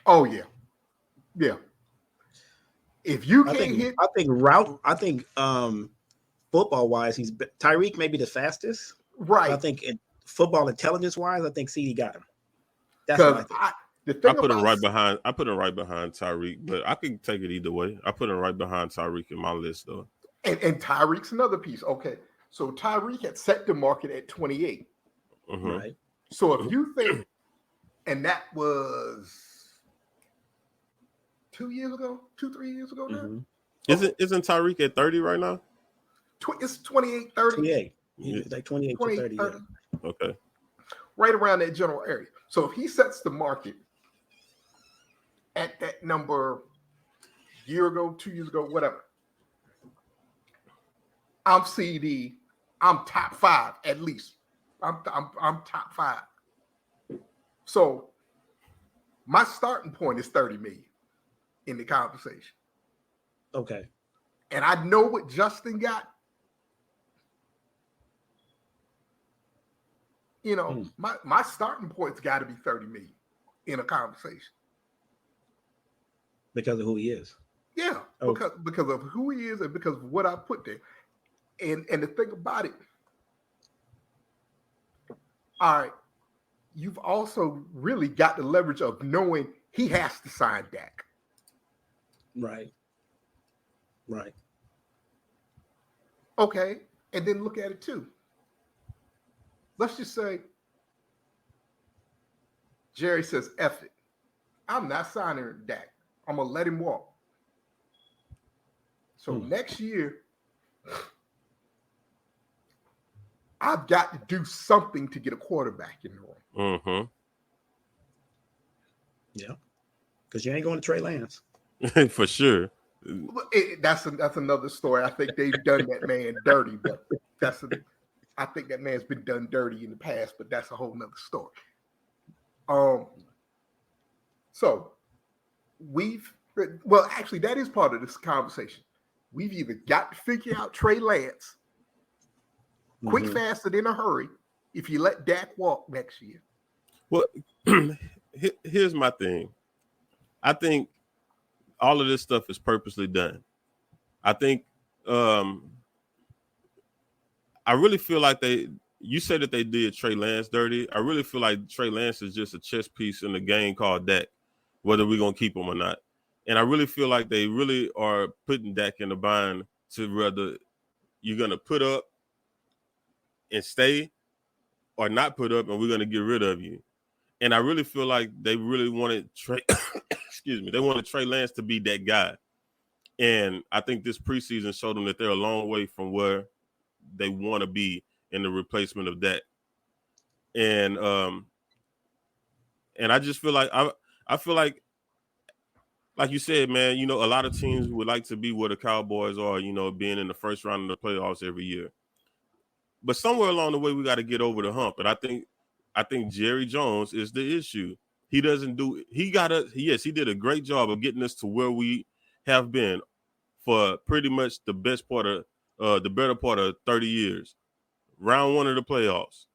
Oh yeah. Yeah. If you can't I think football wise, Tyreek may be the fastest. Right. I think in football intelligence wise, I think CD got him. That's what I think. I put him right behind Tyreek, but I can take it either way. I put him right behind Tyreek in my list, though. And Tyreek's another piece. Okay, so Tyreek had set the market at 28. Mm-hmm. Right. So if you think, and that was 3 years ago now. Mm-hmm. Isn't Tyreek at 30 right now? It's 28, 30. 28. It's like 28 to 30. 30. Yeah. Okay. Right around that general area. So if he sets the market at that number a year ago, 2 years ago, whatever, I'm CD. I'm top 5 at least. I'm top 5. So my starting point is 30 million in the conversation. Okay. And I know what Justin got. You know, my starting point's got to be 30 million in a conversation. Because of who he is. Yeah, because of who he is and because of what I put there. And the thing about it, all right, you've also really got the leverage of knowing he has to sign Dak. Right. Okay, and then look at it too. Let's just say Jerry says, F it. I'm not signing Dak. I'm gonna let him walk. So next year, I've got to do something to get a quarterback in the room. Mm-hmm. Yeah, because you ain't going to Trey Lance. For sure. That's another story. I think they've done that man dirty, but I think that man's been done dirty in the past, but that's a whole nother story. So actually, that is part of this conversation. We've either got to figure out Trey Lance quick, fast, and in a hurry if you let Dak walk next year. Well, here's my thing. I think all of this stuff is purposely done. I think I really feel like you said that they did Trey Lance dirty. I really feel like Trey Lance is just a chess piece in the game called Dak, whether we're going to keep him or not. And I really feel like they really are putting Dak in the bind to whether you're going to put up and stay or not put up and we're going to get rid of you. And I really feel like they really wanted Trey, they wanted Trey Lance to be that guy. And I think this preseason showed them that they're a long way from where they want to be in the replacement of Dak. And I just feel like I feel like you said, man, you know, a lot of teams would like to be where the Cowboys are, you know, being in the first round of the playoffs every year. But somewhere along the way, we got to get over the hump. And I think Jerry Jones is the issue. He did a great job of getting us to where we have been for pretty much the better part of 30 years. Round one of the playoffs.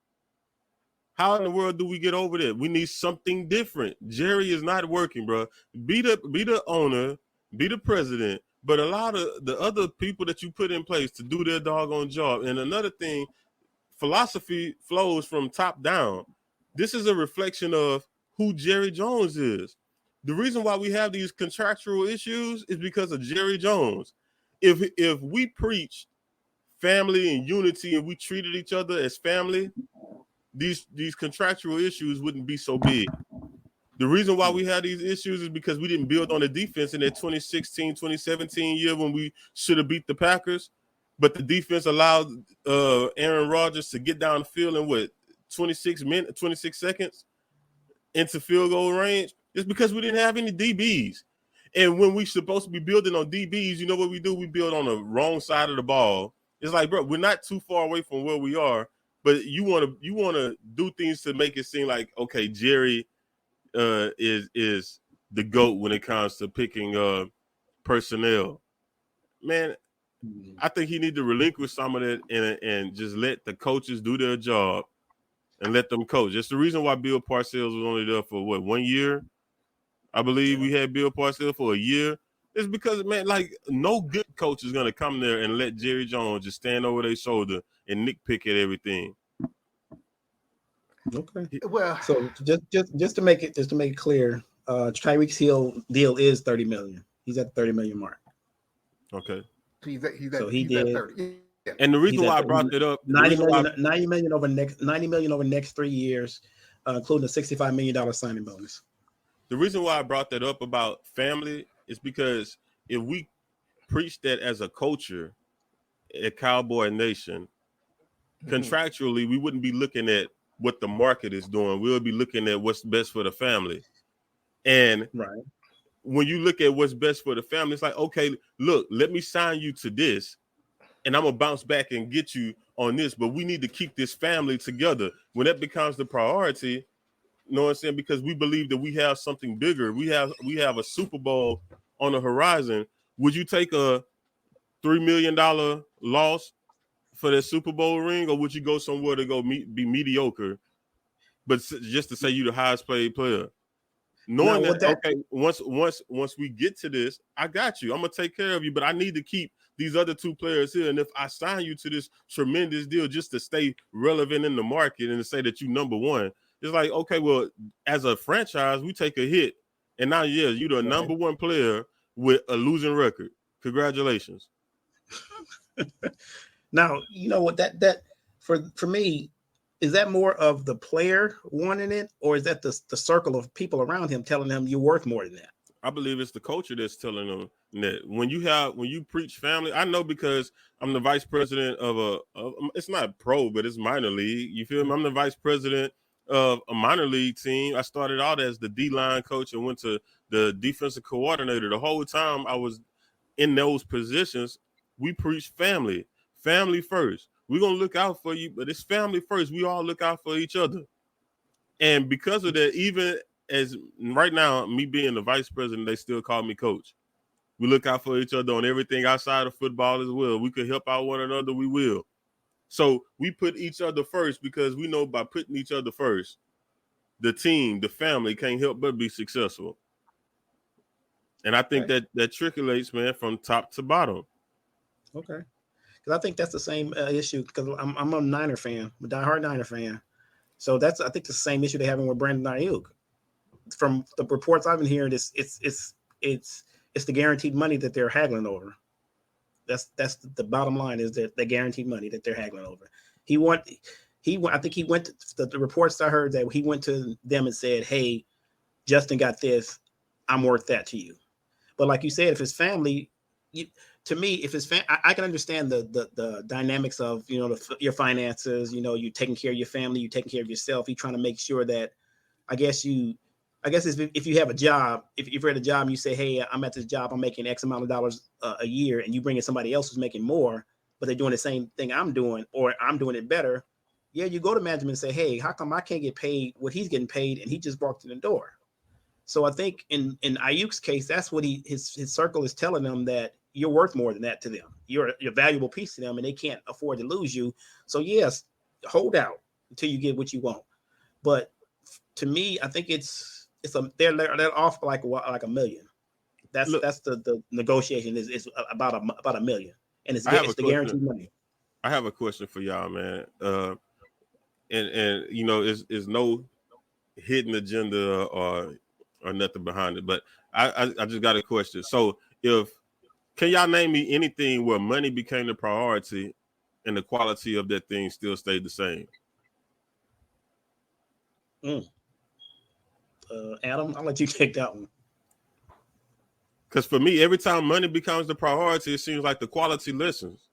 How in the world do we get over that? We need something different. Jerry is not working, bro. Be the owner, be the president, but allow the other people that you put in place to do their doggone job. And another thing, philosophy flows from top down. This is a reflection of who Jerry Jones is. The reason why we have these contractual issues is because of Jerry Jones. If we preach family and unity and we treated each other as family, these contractual issues wouldn't be so big. The reason why we had these issues is because we didn't build on the defense in that 2016, 2017 year when we should have beat the Packers. But the defense allowed Aaron Rodgers to get down the field in 26 seconds into field goal range. It's because we didn't have any DBs. And when we're supposed to be building on DBs, you know what we do? We build on the wrong side of the ball. It's like, bro, we're not too far away from where we are, but you want to do things to make it seem like, okay, Jerry is the GOAT when it comes to picking personnel. Man, I think he need to relinquish some of that and just let the coaches do their job and let them coach. It's the reason why Bill Parcells was only there for 1 year. I believe we had Bill Parcells for a year. It's because, man, like no good coach is going to come there and let Jerry Jones just stand over their shoulder and nitpick at everything. Okay. Well, so just to make it clear, Tyreek Hill deal is $30 million. He's at the $30 million mark. Okay. He's at 30. Yeah. And the reason why I brought that up, $90 million over next 3 years, including a $65 million signing bonus. The reason why I brought that up about family is because if we preach that as a culture at Cowboy Nation, contractually, we wouldn't be looking at what the market is doing. We'll be looking at what's best for the family. And when you look at what's best for the family, it's like, okay, look, let me sign you to this, and I'm going to bounce back and get you on this, but we need to keep this family together. When that becomes the priority, you know what I'm saying? Because we believe that we have something bigger. We have a Super Bowl on the horizon. Would you take a $3 million loss for that Super Bowl ring, or would you go somewhere to go be mediocre, but just to say you're the highest paid player? Knowing okay, once we get to this, I got you. I'm gonna take care of you, but I need to keep these other two players here. And if I sign you to this tremendous deal just to stay relevant in the market and to say that you number one, it's like, okay, well, as a franchise, we take a hit, and now you're the number one player with a losing record. Congratulations. Now, you know what that for me, is that more of the player wanting it, or is that the circle of people around him telling him you're worth more than that? I believe it's the culture that's telling them that when you preach family, I know because I'm the vice president of it's not pro, but it's minor league. You feel me? I'm the vice president of a minor league team. I started out as the D-line coach and went to the defensive coordinator. The whole time I was in those positions, we preach family first. We're going to look out for you, but it's family first. We all look out for each other. And because of that, even as right now, me being the vice president, they still call me coach. We look out for each other on everything outside of football as well. We could help out one another, we will. So we put each other first because we know by putting each other first, the team, the family can't help but be successful. And I think that trickulates, man, from top to bottom. Okay. Because I think that's the same issue because I'm a Niner fan, a diehard Niner fan. So that's, I think, the same issue they're having with Brandon Ayuk. From the reports I've been hearing, it's the guaranteed money that they're haggling over. That's the bottom line, is that the guaranteed money that they're haggling over. I think he went to the reports I heard that he went to them and said, "Hey, Justin got this. I'm worth that to you." But like you said, if it's family, to me, if it's I can understand the dynamics of, you know, your finances. You know, you taking care of your family, you taking care of yourself. You're trying to make sure that, I guess if you have a job, if you're at a job and you say, "Hey, I'm at this job, I'm making X amount of dollars a year," and you bring in somebody else who's making more, but they're doing the same thing I'm doing, or I'm doing it better. Yeah, you go to management and say, "Hey, how come I can't get paid what he's getting paid?" And he just walked in the door. So I think in Ayuk's case, that's what his circle is telling them, that you're worth more than that to them. You're a valuable piece to them, and they can't afford to lose you. So yes, hold out until you get what you want. But to me, I think they're off like a million. That's the negotiation is about a million, and it's the guaranteed money. I have a question for y'all, man. And you know, is no hidden agenda or nothing behind it, but I just got a question. So can y'all name me anything where money became the priority and the quality of that thing still stayed the same? Adam, I'll let you take that one. Because for me, every time money becomes the priority, it seems like the quality lessens.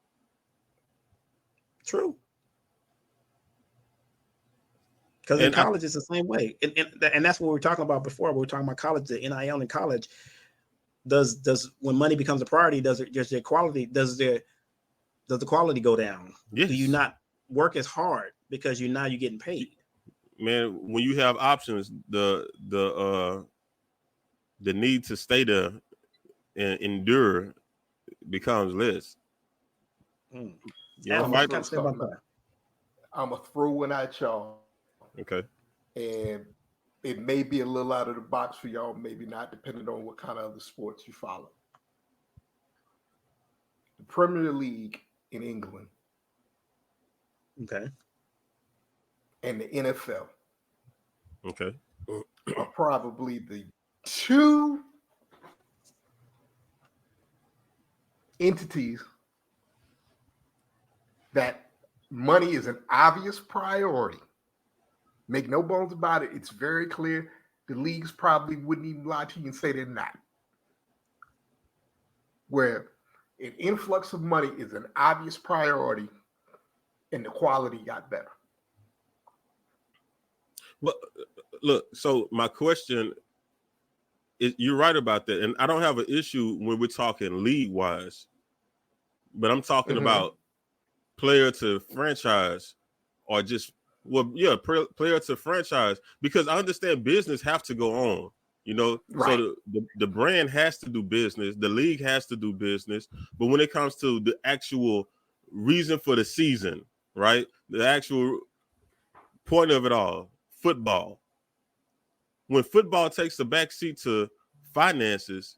True. Because in college, it's the same way. And that's what we were talking about before. We were talking about college, the NIL in college. Does when money becomes a priority, does the quality go down? Yes. Do you not work as hard because you're getting paid? Man, when you have options, the need to stay there and endure becomes less. I'm gonna throw one at y'all. Okay. And it may be a little out of the box for y'all, maybe not, depending on what kind of other sports you follow. The Premier League in England. Okay. And the NFL. Okay. Are probably the two entities that money is an obvious priority. Make no bones about it. It's very clear. The leagues probably wouldn't even lie to you and say they're not. Where an influx of money is an obvious priority and the quality got better. But look, so my question is, you're right about that. And I don't have an issue when we're talking league-wise. But I'm talking about player to franchise, or just player to franchise, because I understand business have to go on, you know. Right. So the brand has to do business, the league has to do business, but when it comes to the actual reason for the season, right, the actual point of it all, football, when football takes a backseat to finances,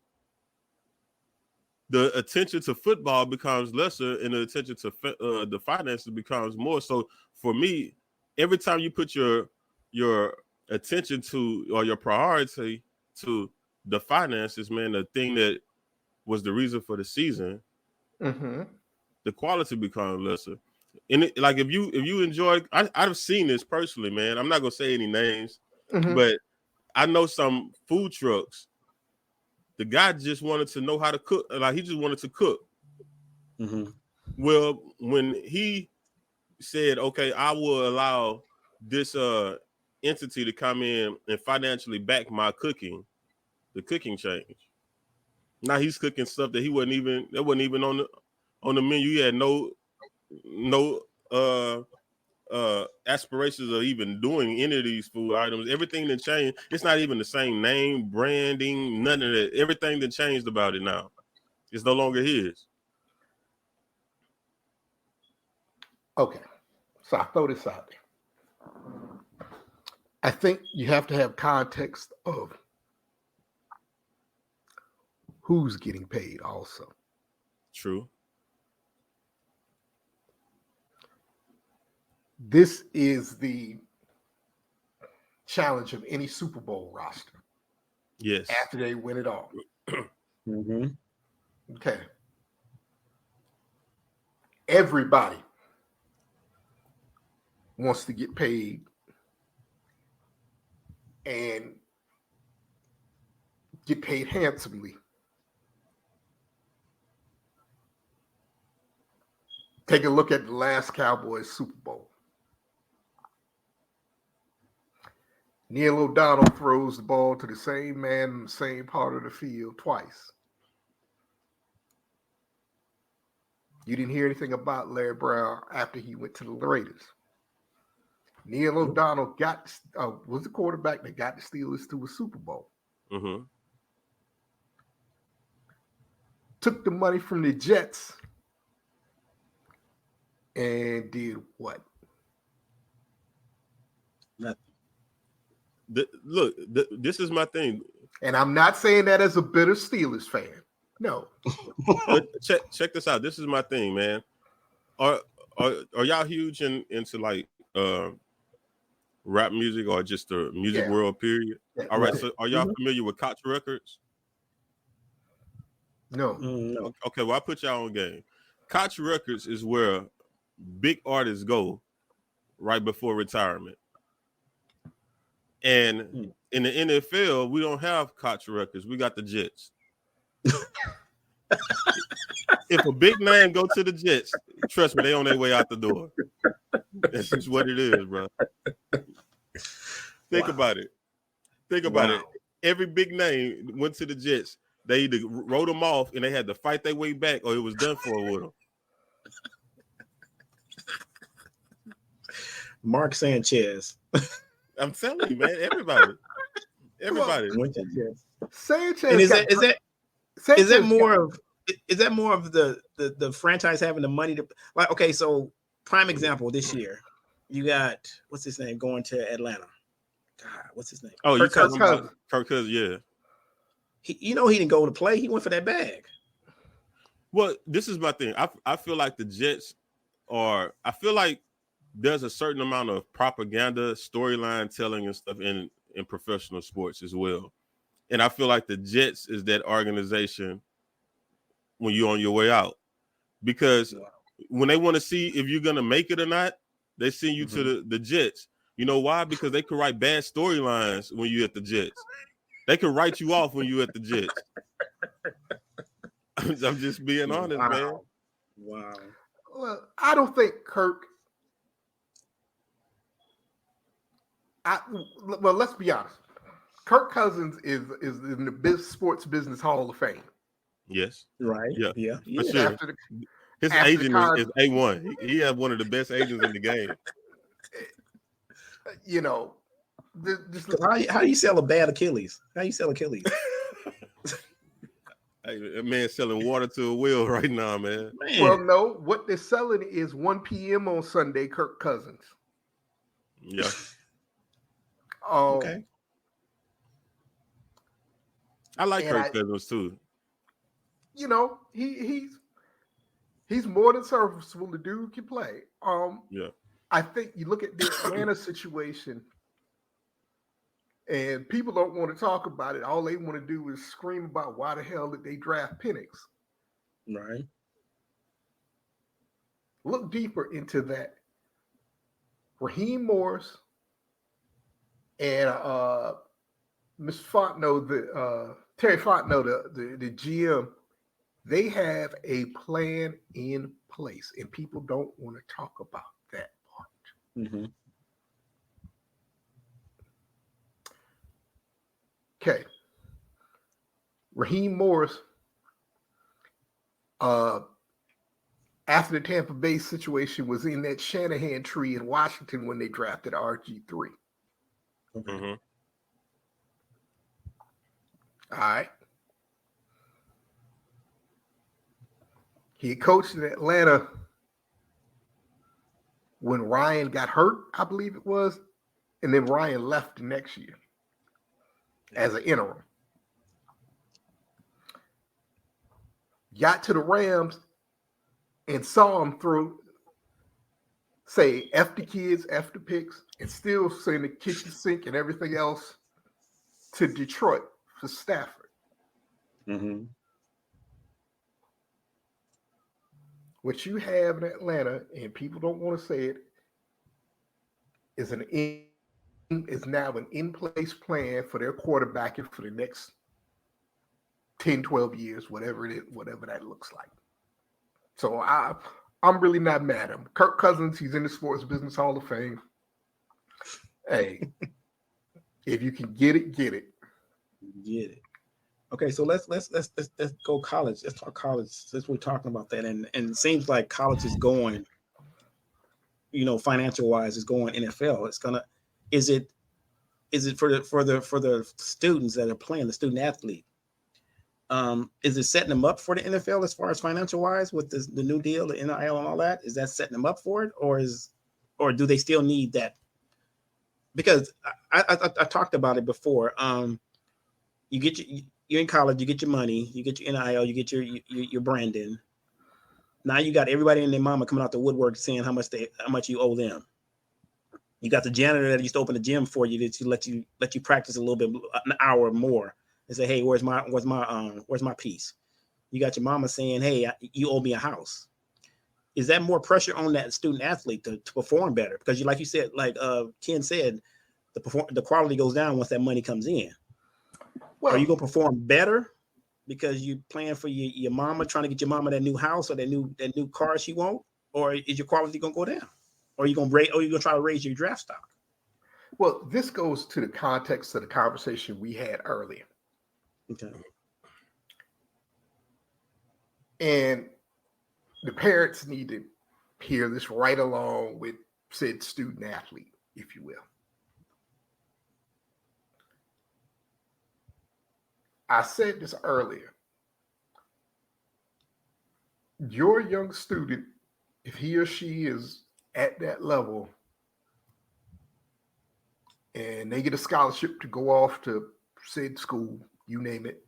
the attention to football becomes lesser and the attention to the finances becomes more. So for me, every time you put your attention to, or your priority to, the finances, man, the thing that was the reason for the season, the quality becomes lesser. And like if you enjoy, I've seen this personally, man. I'm not gonna say any names, but I know some food trucks The guy just wanted to know how to cook. Like he just wanted to cook. Mm-hmm. Well, when he said, "Okay, I will allow this entity to come in and financially back my cooking," the cooking changed. Now he's cooking stuff that wasn't even on the menu. He had no aspirations of even doing any of these food items. Everything that changed. It's not even the same name, branding, none of that. Everything that changed about it now. It's no longer his. Okay, so I throw this out there. I think you have to have context of who's getting paid also. True. This is the challenge of any Super Bowl roster. Yes. After they win it all. Mm-hmm. Okay. Everybody wants to get paid and get paid handsomely. Take a look at the last Cowboys Super Bowl. Neil O'Donnell throws the ball to the same man in the same part of the field twice. You didn't hear anything about Larry Brown after he went to the Raiders. Neil O'Donnell was the quarterback that got the Steelers to a Super Bowl. Mm-hmm. Took the money from the Jets and did what? Nothing. This is my thing. And I'm not saying that as a bitter Steelers fan. No. But check this out. This is my thing, man. Are y'all huge into like rap music or just the music world period? Yeah, All right. right. So are y'all familiar with Koch Records? No. No. Okay, well I put y'all on game. Koch Records is where big artists go right before retirement. And in the NFL, we don't have Koch Records. We got the Jets. If a big name go to the Jets, trust me, they on their way out the door. That's just what it is, bro. Think about it. Think about it. Every big name went to the Jets. They either wrote them off and they had to fight their way back, or it was done for with them. Mark Sanchez. I'm telling you, man. Everybody. Sanchez. And is that more of the franchise having the money to, like, okay, so prime example this year, you got what's his name going to Atlanta? God, what's his name? Oh, Kirk you talking Cousins. about Kirk Cousins? Yeah. He didn't go to play. He went for that bag. Well, this is my thing. I feel like the Jets are. I feel like there's a certain amount of propaganda, storyline telling, and stuff in professional sports as well. And I feel like the Jets is that organization when you're on your way out, because when they want to see if you're gonna make it or not, they send you to the Jets. You know why? Because they could write bad storylines when you're at the Jets. They could write you off when you're at the Jets. I'm just being honest, man. Wow. Well, I don't think Kirk. Well, let's be honest. Kirk Cousins is in the sports business Hall of Fame. Yes. Right. Yeah. Yeah. For sure. His agent is A1. He has one of the best agents in the game. You know, how do you sell a bad Achilles? How you sell Achilles? Hey, man selling water to a wheel right now, man. Well, no, what they're selling is 1 p.m. on Sunday, Kirk Cousins. Yeah. Okay. I like Kirk Cousins too. You know, he's more than serviceable. The dude can play. Yeah. I think you look at the Atlanta situation, and people don't want to talk about it. All they want to do is scream about why the hell did they draft Penix. Right. Look deeper into that. Raheem Morris and Mr. Fontenot, the Terry Fontenot, the GM, they have a plan in place, and people don't want to talk about that part. Mm-hmm. Okay. Raheem Morris, after the Tampa Bay situation, was in that Shanahan tree in Washington when they drafted RG3. Okay. Mm-hmm. All right. He coached in Atlanta when Ryan got hurt, I believe it was, and then Ryan left the next year as an interim. Got to the Rams and saw him through, say, F the kids, F the picks, and still send the kitchen sink and everything else to Detroit for Stafford. Mm-hmm. What you have in Atlanta, and people don't want to say it, is now an in-place plan for their quarterbacking for the next 10, 12 years, whatever it is, whatever that looks like. So I'm really not mad at him. Kirk Cousins, he's in the Sports Business Hall of Fame. Hey, if you can get it, get it. Get it. Okay, so let's go college. Let's talk college since we're talking about that. And it seems like college is going, financial wise, is going NFL. It's gonna, is it for the students that are playing, the student athlete? Is it setting them up for the NFL as far as financial wise with the new deal, the NIL and all that? Is that setting them up for it, or do they still need that? Because I talked about it before. You're in college, you get your money, you get your NIL, you get your branding. Now you got everybody and their mama coming out the woodwork saying how much you owe them. You got the janitor that used to open the gym for you to let you practice a little bit, an hour more, and say, hey, where's my piece? You got your mama saying, hey, you owe me a house. Is that more pressure on that student athlete to perform better? Because like you said, like Ken said, the quality goes down once that money comes in. Well, are you gonna perform better because you plan for your mama, trying to get your mama that new house or that new car she want, or is your quality gonna go down? Or are you gonna try to raise your draft stock? Well, this goes to the context of the conversation we had earlier. Okay. And the parents need to hear this right along with said student athlete, if you will. I said this earlier. Your young student, if he or she is at that level and they get a scholarship to go off to said school, you name it,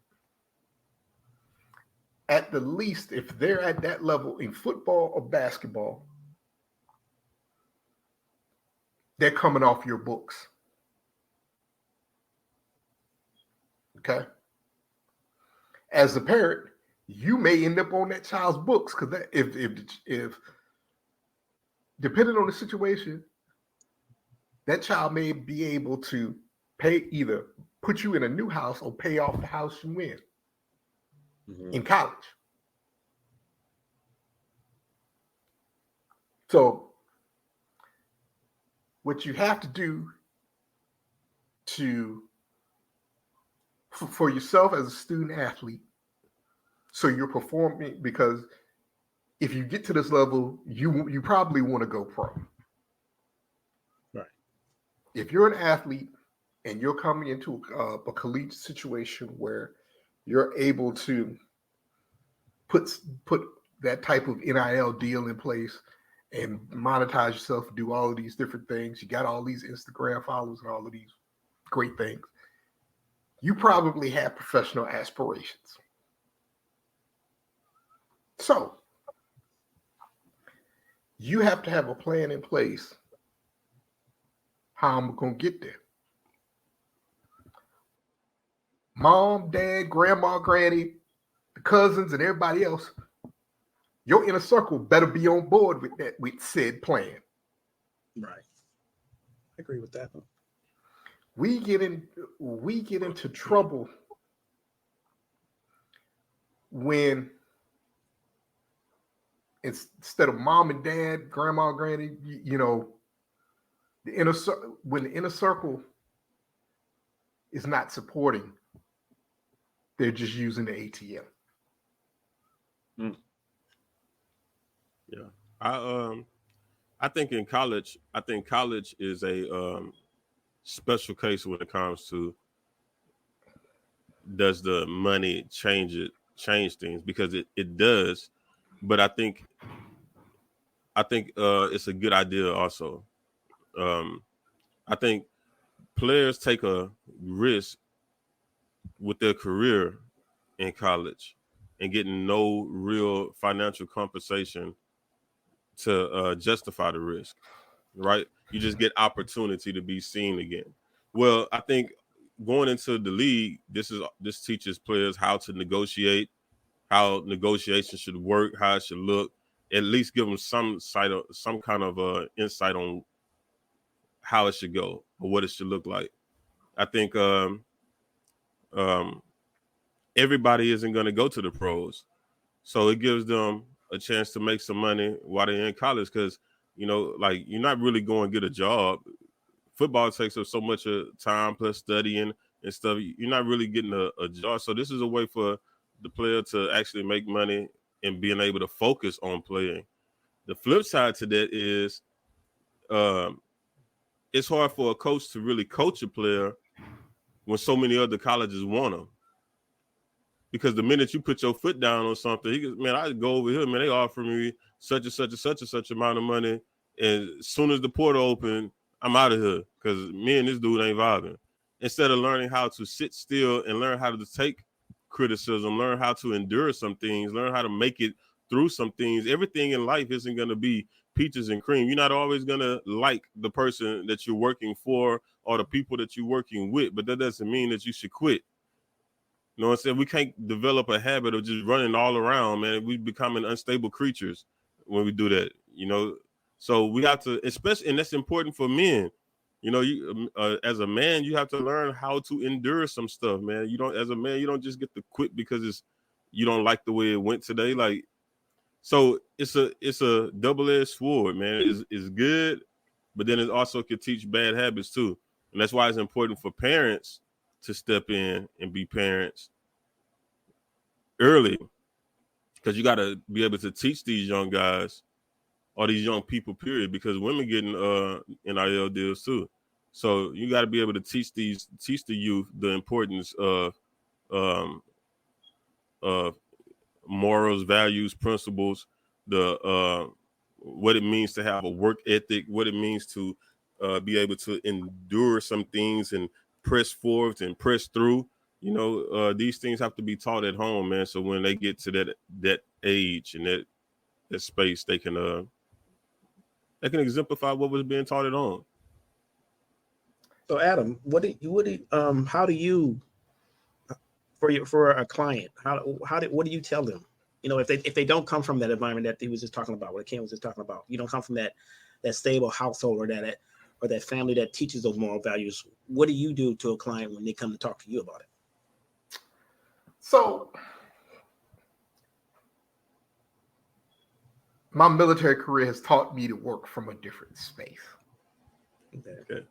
at the least, if they're at that level in football or basketball, they're coming off your books. Okay? As a parent, you may end up on that child's books because if depending on the situation, that child may be able to either put you in a new house or pay off the house you in in college. So what you have to do for yourself as a student athlete, so you're performing, because if you get to this level, you probably want to go pro. Right. If you're an athlete and you're coming into a collegiate situation where you're able to put that type of NIL deal in place and monetize yourself, do all of these different things, you got all these Instagram followers and all of these great things, you probably have professional aspirations. So you have to have a plan in place how I'm going to get there. Mom, dad, grandma, granny, the cousins, and everybody else, your inner circle better be on board with said plan. Right. I agree with that. We get into trouble when instead of mom and dad, grandma, granny, when the inner circle is not supporting, they're just using the ATM. Yeah, I think in college, college is a special case when it comes to does the money change things, because it does, but I think it's a good idea also. I think players take a risk with their career in college and getting no real financial compensation to justify the risk, right? You just get opportunity to be seen again. Well, I think going into the league, this teaches players how to negotiate, how negotiation should work, how it should look. At least give them some kind of insight on how it should go or what it should look like. I think um, everybody isn't going to go to the pros, so it gives them a chance to make some money while they're in college, because like, you're not really going to get a job. Football takes up so much time plus studying and stuff. You're not really getting a job, so this is a way for the player to actually make money and being able to focus on playing. The flip side to that is it's hard for a coach to really coach a player when so many other colleges want them. Because the minute you put your foot down on something, he goes, man, I go over here, man, they offer me such and such and such and such amount of money. And as soon as the portal open, I'm out of here because me and this dude ain't vibing. Instead of learning how to sit still and learn how to take criticism, learn how to endure some things, learn how to make it through some things. Everything in life isn't going to be peaches and cream. You're not always going to like the person that you're working for or the people that you're working with, but that doesn't mean that you should quit. You know what I'm saying? We can't develop a habit of just running all around, man. We becoming unstable creatures when we do that, So we have to, especially, and that's important for men. You as a man, you have to learn how to endure some stuff, man. As a man, you don't just get to quit because you don't like the way it went today. Like, so it's a double-edged sword, man. It's good, but then it also can teach bad habits too. And that's why it's important for parents to step in and be parents early, because you got to be able to teach these young guys or these young people, period, because women getting NIL deals too. So you got to be able to teach the youth the importance of morals, values, principles, the what it means to have a work ethic, what it means to be able to endure some things and press forward and press through. These things have to be taught at home, man. So when they get to that age and that space, they can exemplify what was being taught at home. So Adam, how do you for a client, what do you tell them? If they don't come from that environment that he was just talking about, what Ken was just talking about, you don't come from that stable household or that family that teaches those moral values. What do you do to a client when they come to talk to you about it? So my military career has taught me to work from a different space. Okay.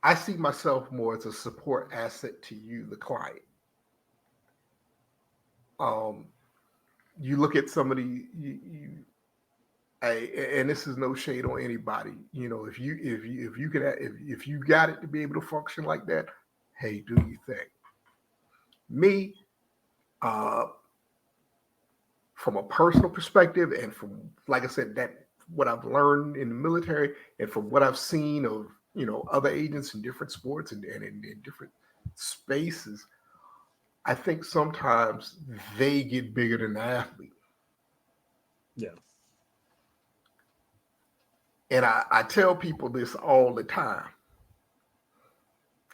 I see myself more as a support asset to you, the client. You look at somebody, and this is no shade on anybody. If you got it to be able to function like that, hey, do you think? Me, from a personal perspective, and from, like I said, that what I've learned in the military, and from what I've seen of other agents in different sports and in different spaces, I think sometimes they get bigger than the athlete. Yeah. And I tell people this all the time.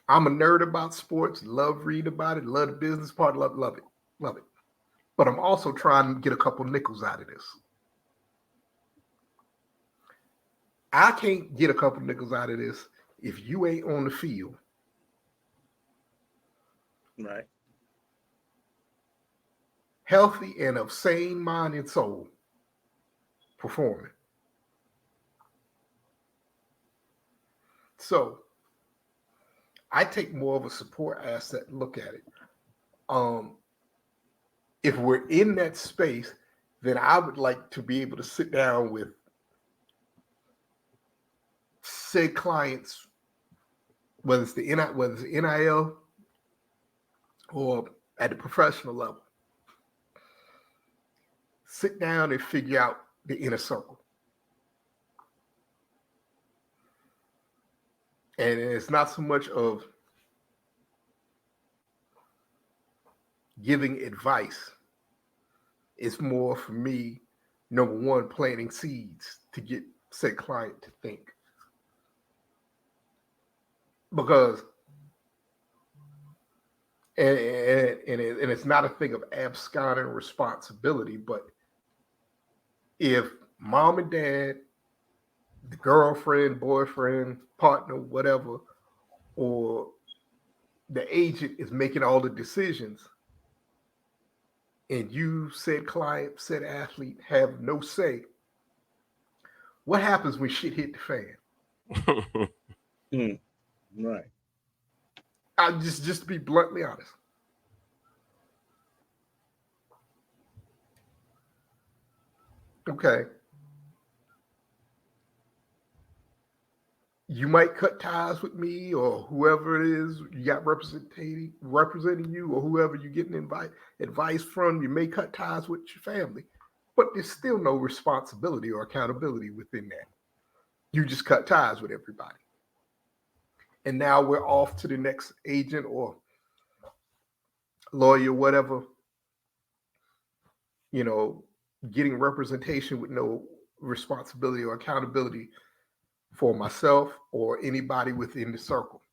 I'm a nerd about sports, love read about it, love the business part, love it. But I'm also trying to get a couple nickels out of this. I can't get a couple nickels out of this if you ain't on the field Right. healthy and of sane mind and soul, performing. So I take more of a support asset look at it. Um, if we're in that space, then I would like to be able to sit down with said clients, whether it's the NIL or at the professional level, sit down and figure out the inner circle. And it's not so much of giving advice. It's more for me, number one, planting seeds to get said client to think. Because and it's not a thing of absconding responsibility, but if mom and dad, the girlfriend, boyfriend, partner, whatever, or the agent is making all the decisions, and you said client, said athlete have no say, what happens when shit hit the fan? Right. I just to be bluntly honest. Okay. You might cut ties with me or whoever it is you got representing you, or whoever you're getting advice from. You may cut ties with your family, but there's still no responsibility or accountability within that. You just cut ties with everybody. And now we're off to the next agent or lawyer, whatever, getting representation with no responsibility or accountability for myself or anybody within the circle.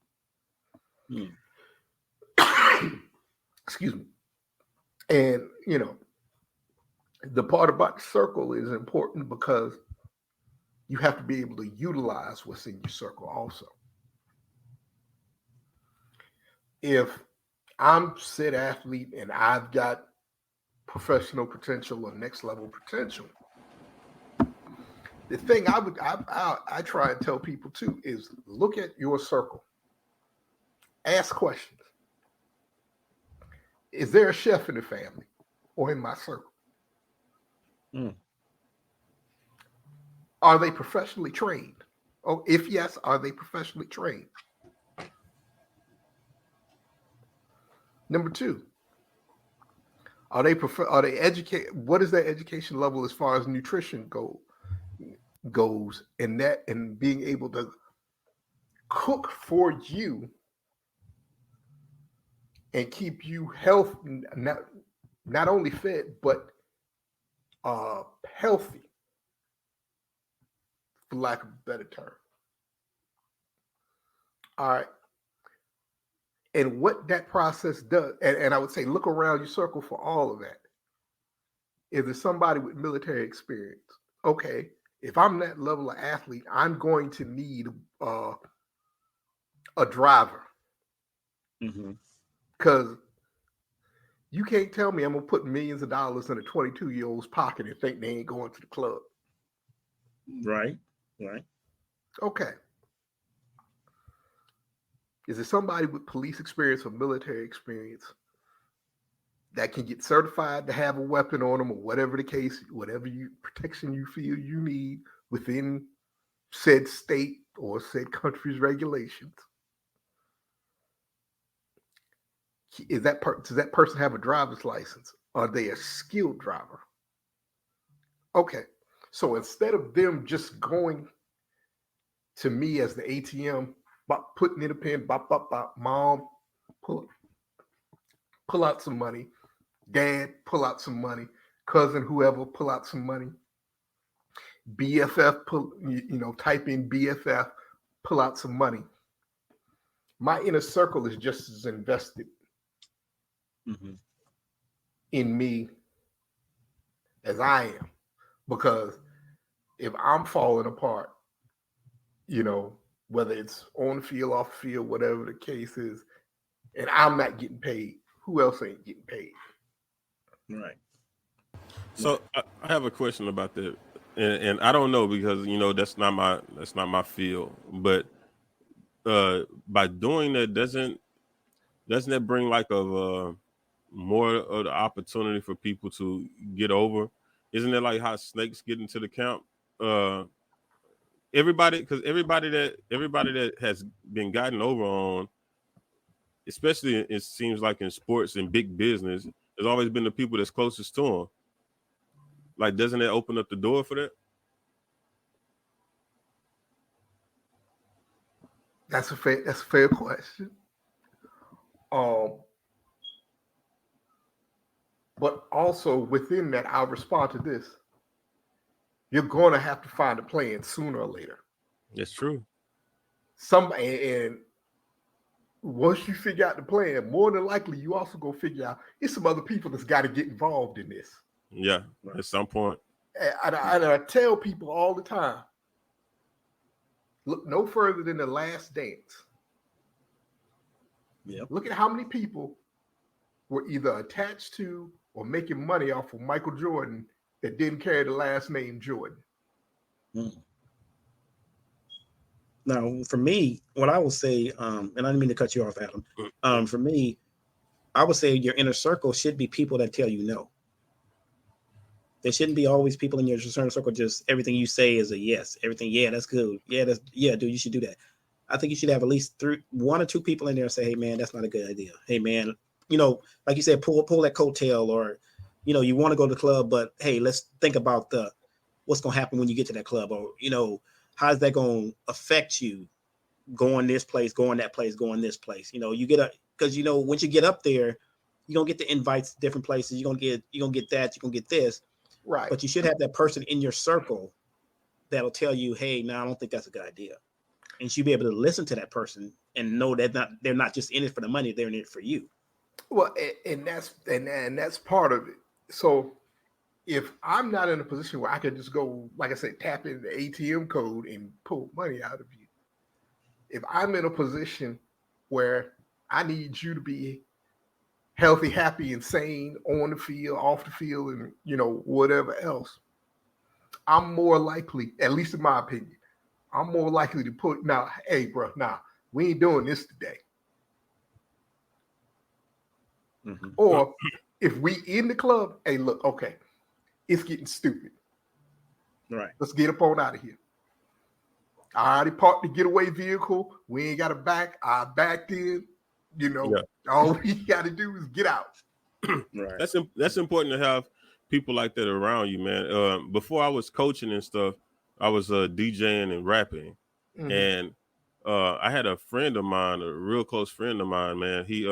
Excuse me. And, the part about the circle is important because you have to be able to utilize what's in your circle also. If I'm said athlete and I've got professional potential or next level potential, the thing I try and tell people too is look at your circle. Ask questions. Is there a chef in the family or in my circle? Are they professionally trained? Oh, if yes, are they professionally trained? Number two, are they educated? What is their education level as far as nutrition goes, and being able to cook for you and keep you healthy, not only fed but healthy, for lack of a better term. All right. And what that process does, and I would say look around your circle for all of that. Is there somebody with military experience? Okay, if I'm that level of athlete, I'm going to need a driver. Because you can't tell me I'm going to put millions of dollars in a 22-year-old's pocket and think they ain't going to the club. Right. Okay. Is there somebody with police experience or military experience that can get certified to have a weapon on them, or whatever the case, whatever protection you feel you need within said state or said country's regulations? Does that person have a driver's license? Are they a skilled driver? Okay. So instead of them just going to me as the ATM, putting in a pin, mom, pull out some money, dad, pull out some money, cousin, whoever, pull out some money, BFF, type in BFF, pull out some money. My inner circle is just as invested in me as I am, because if I'm falling apart, whether it's on the field, off the field, whatever the case is, and I'm not getting paid, who else ain't getting paid? Right. So I have a question about that, and I don't know because that's not my field. But by doing that, doesn't that bring like a more of the opportunity for people to get over? Isn't it like how snakes get into the camp? Everybody that has been gotten over on, especially it seems like in sports and big business, there's always been the people that's closest to them. Like, doesn't that open up the door for that? That's a fair question. But also within that, I'll respond to this. You're going to have to find a plan sooner or later. That's true. And once you figure out the plan, more than likely you also go figure out it's some other people that's got to get involved in this. Yeah, at some point. And I tell people all the time, look no further than The Last Dance. Yep. Look at how many people were either attached to or making money off of Michael Jordan that didn't carry the last name Jordan. Now, for me, what I will say, and I didn't mean to cut you off, Adam. For me, I would say your inner circle should be people that tell you no. There shouldn't be always people in your inner circle just everything you say is a yes. Everything, yeah, that's good. Yeah, dude, you should do that. I think you should have at least one or two people in there and say, hey, man, that's not a good idea. Hey, man, like you said, pull that coattail, or, you want to go to the club, but hey, let's think about what's going to happen when you get to that club, or, how's that going to affect you going this place, going that place, going this place? Because once you get up there, you're going to get the invites to different places. You're going to get that, you're going to get this. Right. But you should have that person in your circle that'll tell you, hey, no, I don't think that's a good idea. And you should be able to listen to that person and know that they're not just in it for the money, they're in it for you. Well, and that's part of it. So if I'm not in a position where I can just go, like I said, tap in the ATM code and pull money out of you, if I'm in a position where I need you to be healthy, happy, and sane on the field, off the field, and whatever else, I'm more likely, at least in my opinion, I'm more likely to put, now, hey, bro, we ain't doing this today. Mm-hmm. Or if we in the club, hey, look, okay, it's getting stupid. Right. Let's get up on out of here. I already parked the getaway vehicle. We ain't got to back. I backed in. All we got to do is get out. Right. That's important to have people like that around you, man. Before I was coaching and stuff, I was DJing and rapping, and I had a friend of mine, a real close friend of mine, man. He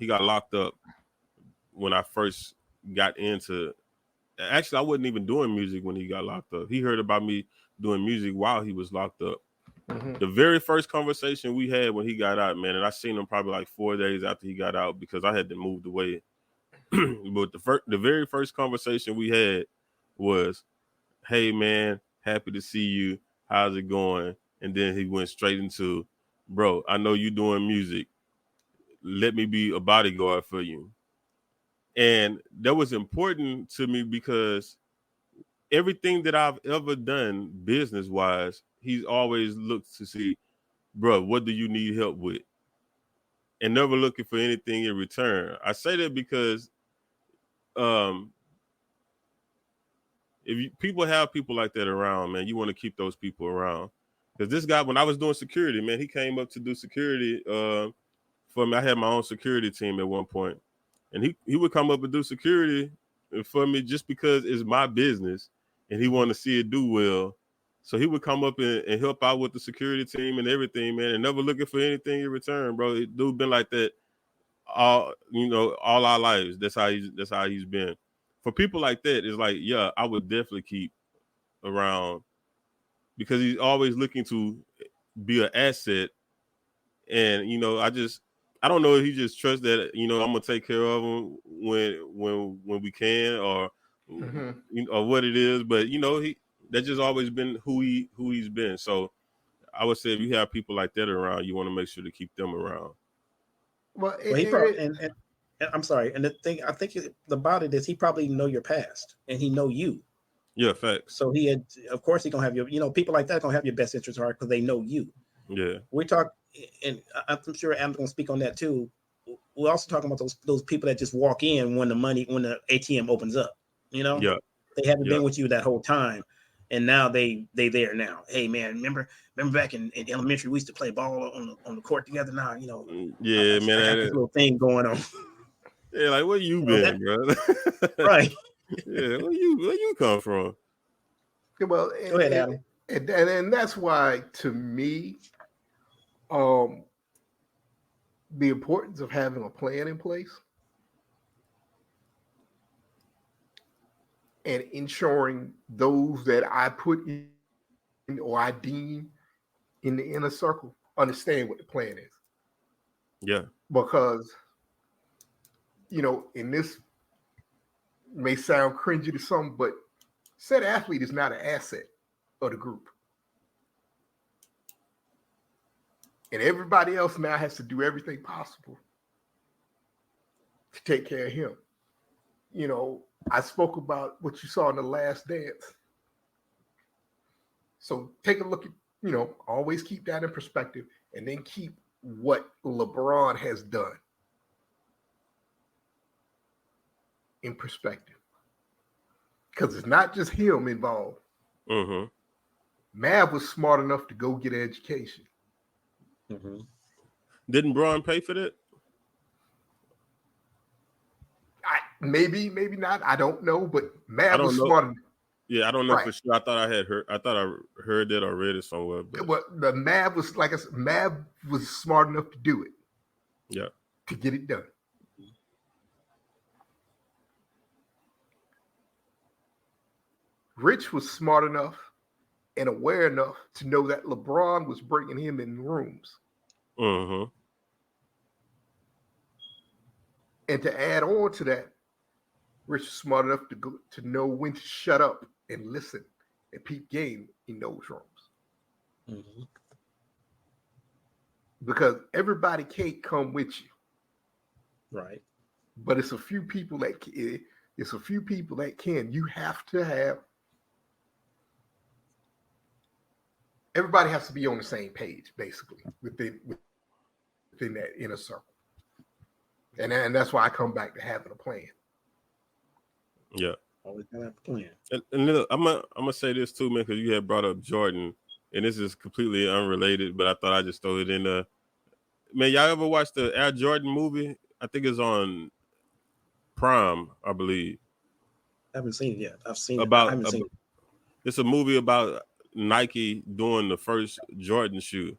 got locked up when I first got into. Actually, I wasn't even doing music when he got locked up. He heard about me doing music while he was locked up. Mm-hmm. The very first conversation we had when he got out, man, and I seen him probably like 4 days after he got out because I had to move away. But the very first conversation we had was, hey, man, happy to see you. How's it going? And then he went straight into, bro, I know you doing music. Let me be a bodyguard for you. And that was important to me because everything that I've ever done business-wise, he's always looked to see, bro, what do you need help with? And never looking for anything in return. I say that because people have people like that around, man, you want to keep those people around. Because this guy, when I was doing security, man, he came up to do security for me. I had my own security team at one point. And he would come up and do security for me just because it's my business and he wanted to see it do well. So he would come up and help out with the security team and everything, man, and never looking for anything in return, bro. Dude been like that all our lives. That's how he's been. For people like that, it's like, yeah, I would definitely keep around because he's always looking to be an asset. And I don't know if he just trusts that I'm gonna take care of him when we can, or or what it is. But that's just always been who he's been. So I would say if you have people like that around, you want to make sure to keep them around. Well, Well, he probably and I'm sorry. And the thing I think about it is he probably know your past and he know you. Yeah, facts. So he had, of course, he gonna have your, people like that gonna have your best interest at heart because they know you. Yeah. We talk, and I'm sure Adam's gonna speak on that too. We're also talking about those people that just walk in when the ATM opens up. Yeah. They haven't Yeah. been with you that whole time, and now they there now. Hey man, remember back in elementary we used to play ball on the court together. Now Yeah, man. I got this little thing going on. Yeah, like where you been, bro? Right. Yeah, where you come from? Well, Go ahead, Adam. And that's why, to me, the importance of having a plan in place and ensuring those that I put in or I deem in the inner circle understand what the plan is. Yeah. Because, in this may sound cringy to some, but said athlete is not an asset of the group. And everybody else now has to do everything possible to take care of him. I spoke about what you saw in The Last Dance. So take a look at, always keep that in perspective and then keep what LeBron has done in perspective. Because it's not just him involved. Mm-hmm. Mav was smart enough to go get an education. Mm-hmm. Didn't Braun pay for that? Maybe not. I don't know, but Mav was know. smart enough. Yeah, I don't know for sure. I thought I heard it or read it somewhere. But the Mav was, like I said, Mav was smart enough to do it. Yeah. To get it done. Rich was smart enough and aware enough to know that LeBron was bringing him in rooms. Mm-hmm. And to add on to that, Rich was smart enough to know when to shut up and listen and peep game in those rooms. Mm-hmm. Because everybody can't come with you. Right. But it's a few people that can. You have to have. Everybody has to be on the same page, basically, within that inner circle. And that's why I come back to having a plan. Yeah. Always gotta have a plan. And look, I'm gonna say this too, man, because you had brought up Jordan, and this is completely unrelated, but I thought I'd just throw it in there. Man, y'all ever watched the Air Jordan movie? I think it's on Prime, I believe. I haven't seen it yet. I've seen it. I haven't seen it. It's a movie about Nike doing the first Jordan shoe.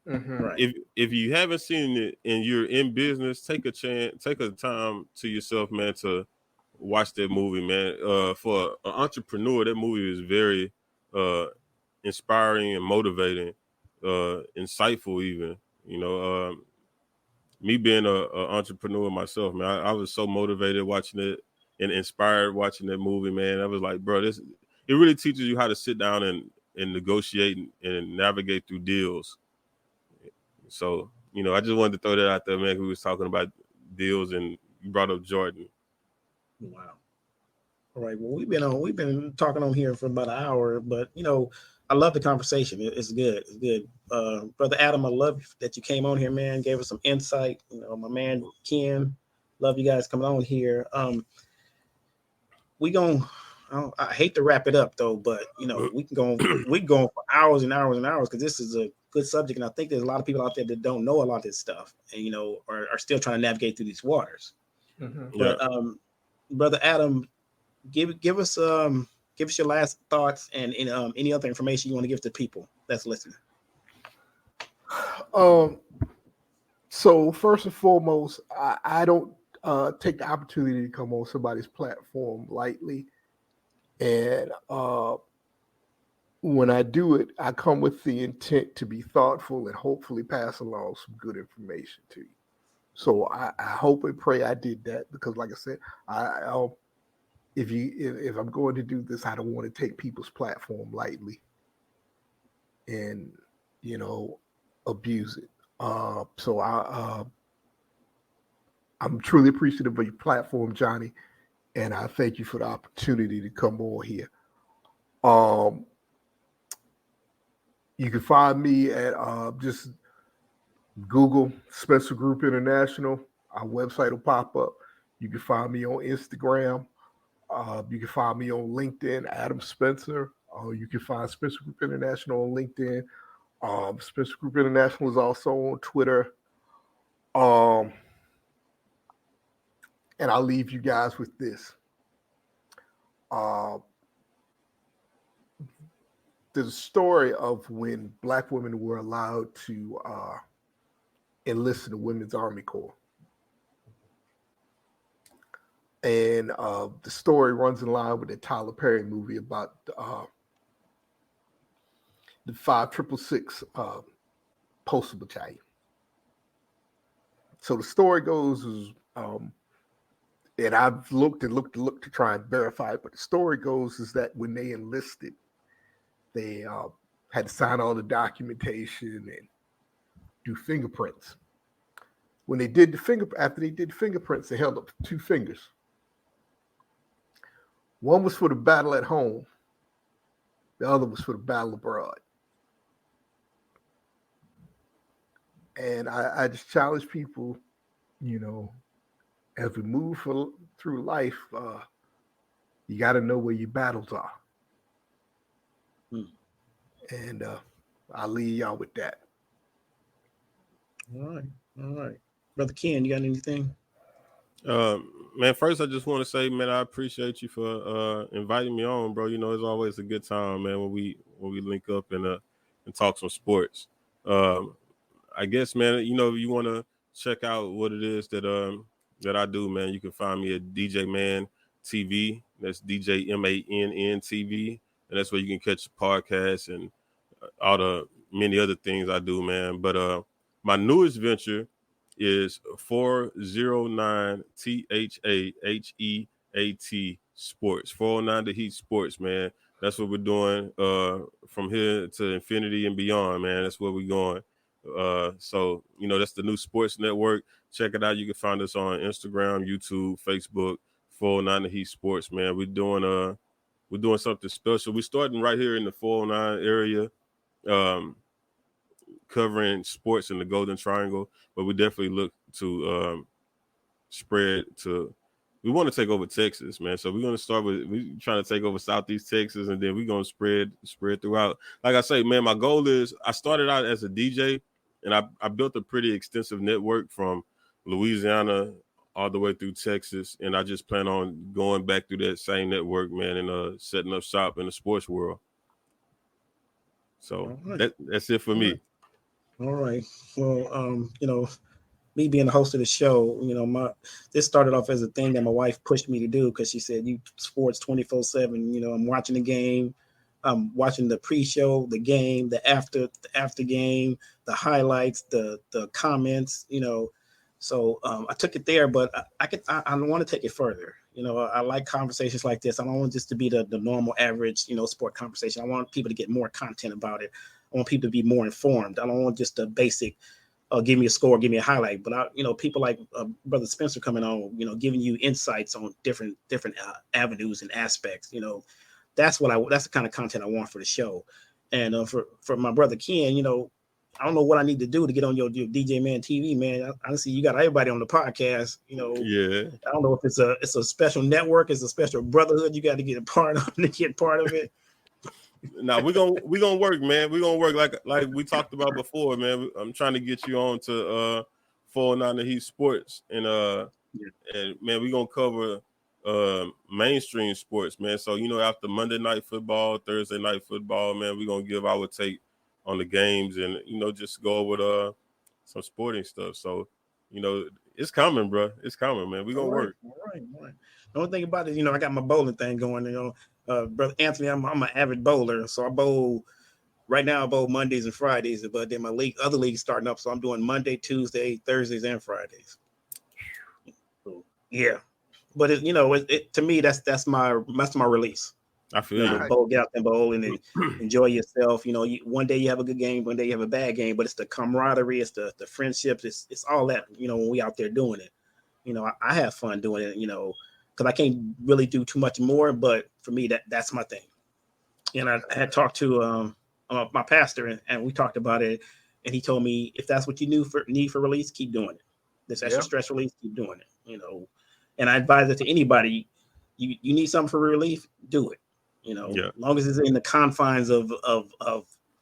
Mm-hmm. Right. If you haven't seen it and you're in business, take a time to yourself, man, to watch that movie, man. For an entrepreneur, that movie is very inspiring and motivating, insightful even. Me being an entrepreneur myself, man, I was so motivated watching it and inspired watching that movie, man. I was like, bro, it really teaches you how to sit down and negotiate and navigate through deals. So, I just wanted to throw that out there, man. We was talking about deals and you brought up Jordan. Wow. All right. Well, we've been talking on here for about an hour, but I love the conversation. It's good. It's good. Brother Adam, I love that you came on here, man. Gave us some insight. My man Ken, love you guys coming on here. I hate to wrap it up though, but we can go for hours and hours and hours because this is a good subject, and I think there's a lot of people out there that don't know a lot of this stuff, and are still trying to navigate through these waters. Mm-hmm. But Brother Adam, give us your last thoughts and any other information you want to give to people that's listening. So first and foremost, I don't take the opportunity to come on somebody's platform lightly. And when I do it, I come with the intent to be thoughtful and hopefully pass along some good information to you. So I hope and pray I did that because, like I said, if I'm going to do this, I don't want to take people's platform lightly and abuse it. So I'm truly appreciative of your platform, Johnny, and I thank you for the opportunity to come on here. You can find me at just Google Spencer Group International. Our website will pop up. You can find me on Instagram. You can find me on LinkedIn, Adam Spencer. You can find Spencer Group International on LinkedIn. Spencer Group International is also on Twitter. And I'll leave you guys with this. There's a story of when Black women were allowed to enlist in the Women's Army Corps. And the story runs in line with the Tyler Perry movie about the 5666 Postal Battalion. So the story goes is, and I've looked to try and verify it, but the story goes is that when they enlisted, they had to sign all the documentation and do fingerprints. When they did after they did fingerprints, they held up 2 fingers. One was for the battle at home. The other was for the battle abroad. And I just challenge people, as we move through life, you got to know where your battles are. And I'll leave y'all with that. All right. Brother Ken, you got anything? Man, first I just want to say, man, I appreciate you for inviting me on, bro. It's always a good time, man, when we link up and talk some sports. I guess, man, if you want to check out what it is that I do, man, you can find me at DJ Man TV. That's DJ MANN TV, and that's where you can catch the podcast and all the many other things I do, man. But my newest venture is 409 THAHEAT Sports. 409 The Heat Sports, man. That's what we're doing from here to infinity and beyond, man. That's where we're going. So that's the new sports network. Check it out. You can find us on Instagram, YouTube, Facebook. 409 The Heat Sports, man. We're doing something special. We're starting right here in the 409 area, covering sports in the Golden Triangle, but we definitely look to spread to. We want to take over Texas, man. So we're going to start we're trying to take over Southeast Texas, and then we're going to spread throughout. Like I say, man, my goal is I started out as a DJ, and I built a pretty extensive network from Louisiana all the way through Texas, and I just plan on going back through that same network, man, and setting up shop in the sports world. So that's it for me. All right. Well, me being the host of the show, this started off as a thing that my wife pushed me to do because she said, "You sports 24/7." I'm watching the game, I'm watching the pre-show, the game, the after game, the highlights, the comments. So I took it there, but I want to take it further. I like conversations like this. I don't want this to be the normal average, sport conversation. I want people to get more content about it. I want people to be more informed. I don't want just a basic, give me a score, give me a highlight. But people like Brother Spencer coming on, giving you insights on different avenues and aspects. That's the kind of content I want for the show. And for my brother Ken, I don't know what I need to do to get on your DJ Man TV, man. Honestly, you got everybody on the podcast. Yeah. I don't know if it's a special network, it's a special brotherhood you got to get a part of to get part of it. Now we're gonna work, man. We're gonna work like we talked about before, man. I'm trying to get you on to 409 The Heat Sports, and man, we're gonna cover mainstream sports, man. So after Monday Night Football, Thursday Night Football, man, we're gonna give our take on the games and just go over some sporting stuff. So it's coming, bro. It's coming, man. We're gonna work. All right. The only thing about it, I got my bowling thing going. Brother Anthony, I'm an avid bowler, so I bowl right now. I bowl Mondays and Fridays, but then my other league starting up, so I'm doing Monday, Tuesday, Thursdays, and Fridays. So, yeah, but it to me that's my release. I feel you. Bowl, get out and bowl and then enjoy yourself. One day you have a good game, one day you have a bad game, but it's the camaraderie, it's the friendships, it's all that. When we out there doing it, You know, I have fun doing it, you know, because I can't really do too much more. But for me, that's my thing. And I had talked to my pastor, and we talked about it. And he told me, if that's what you need for release, keep doing it. This extra stress release, keep doing it. You know, and I advise it to anybody. You need something for relief, do it. You know, as long as it's in the confines of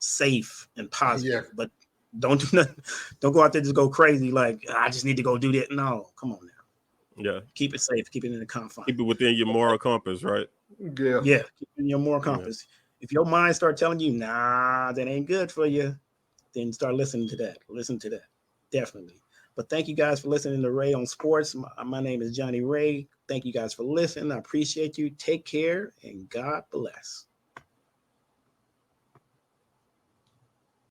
safe and positive. Yeah. But don't do nothing. Don't go out there just go crazy. Like, I just need to go do that. No, come on now. Yeah. Keep it safe. Keep it in the confines. Keep it within your moral compass, right? Yeah. Yeah. Keep it in your moral compass. If your mind start telling you, nah, that ain't good for you, then start listening to that. Listen to that. Definitely. But thank you guys for listening to Ray on Sports. My name is Johnny Ray. Thank you guys for listening. I appreciate you. Take care and God bless.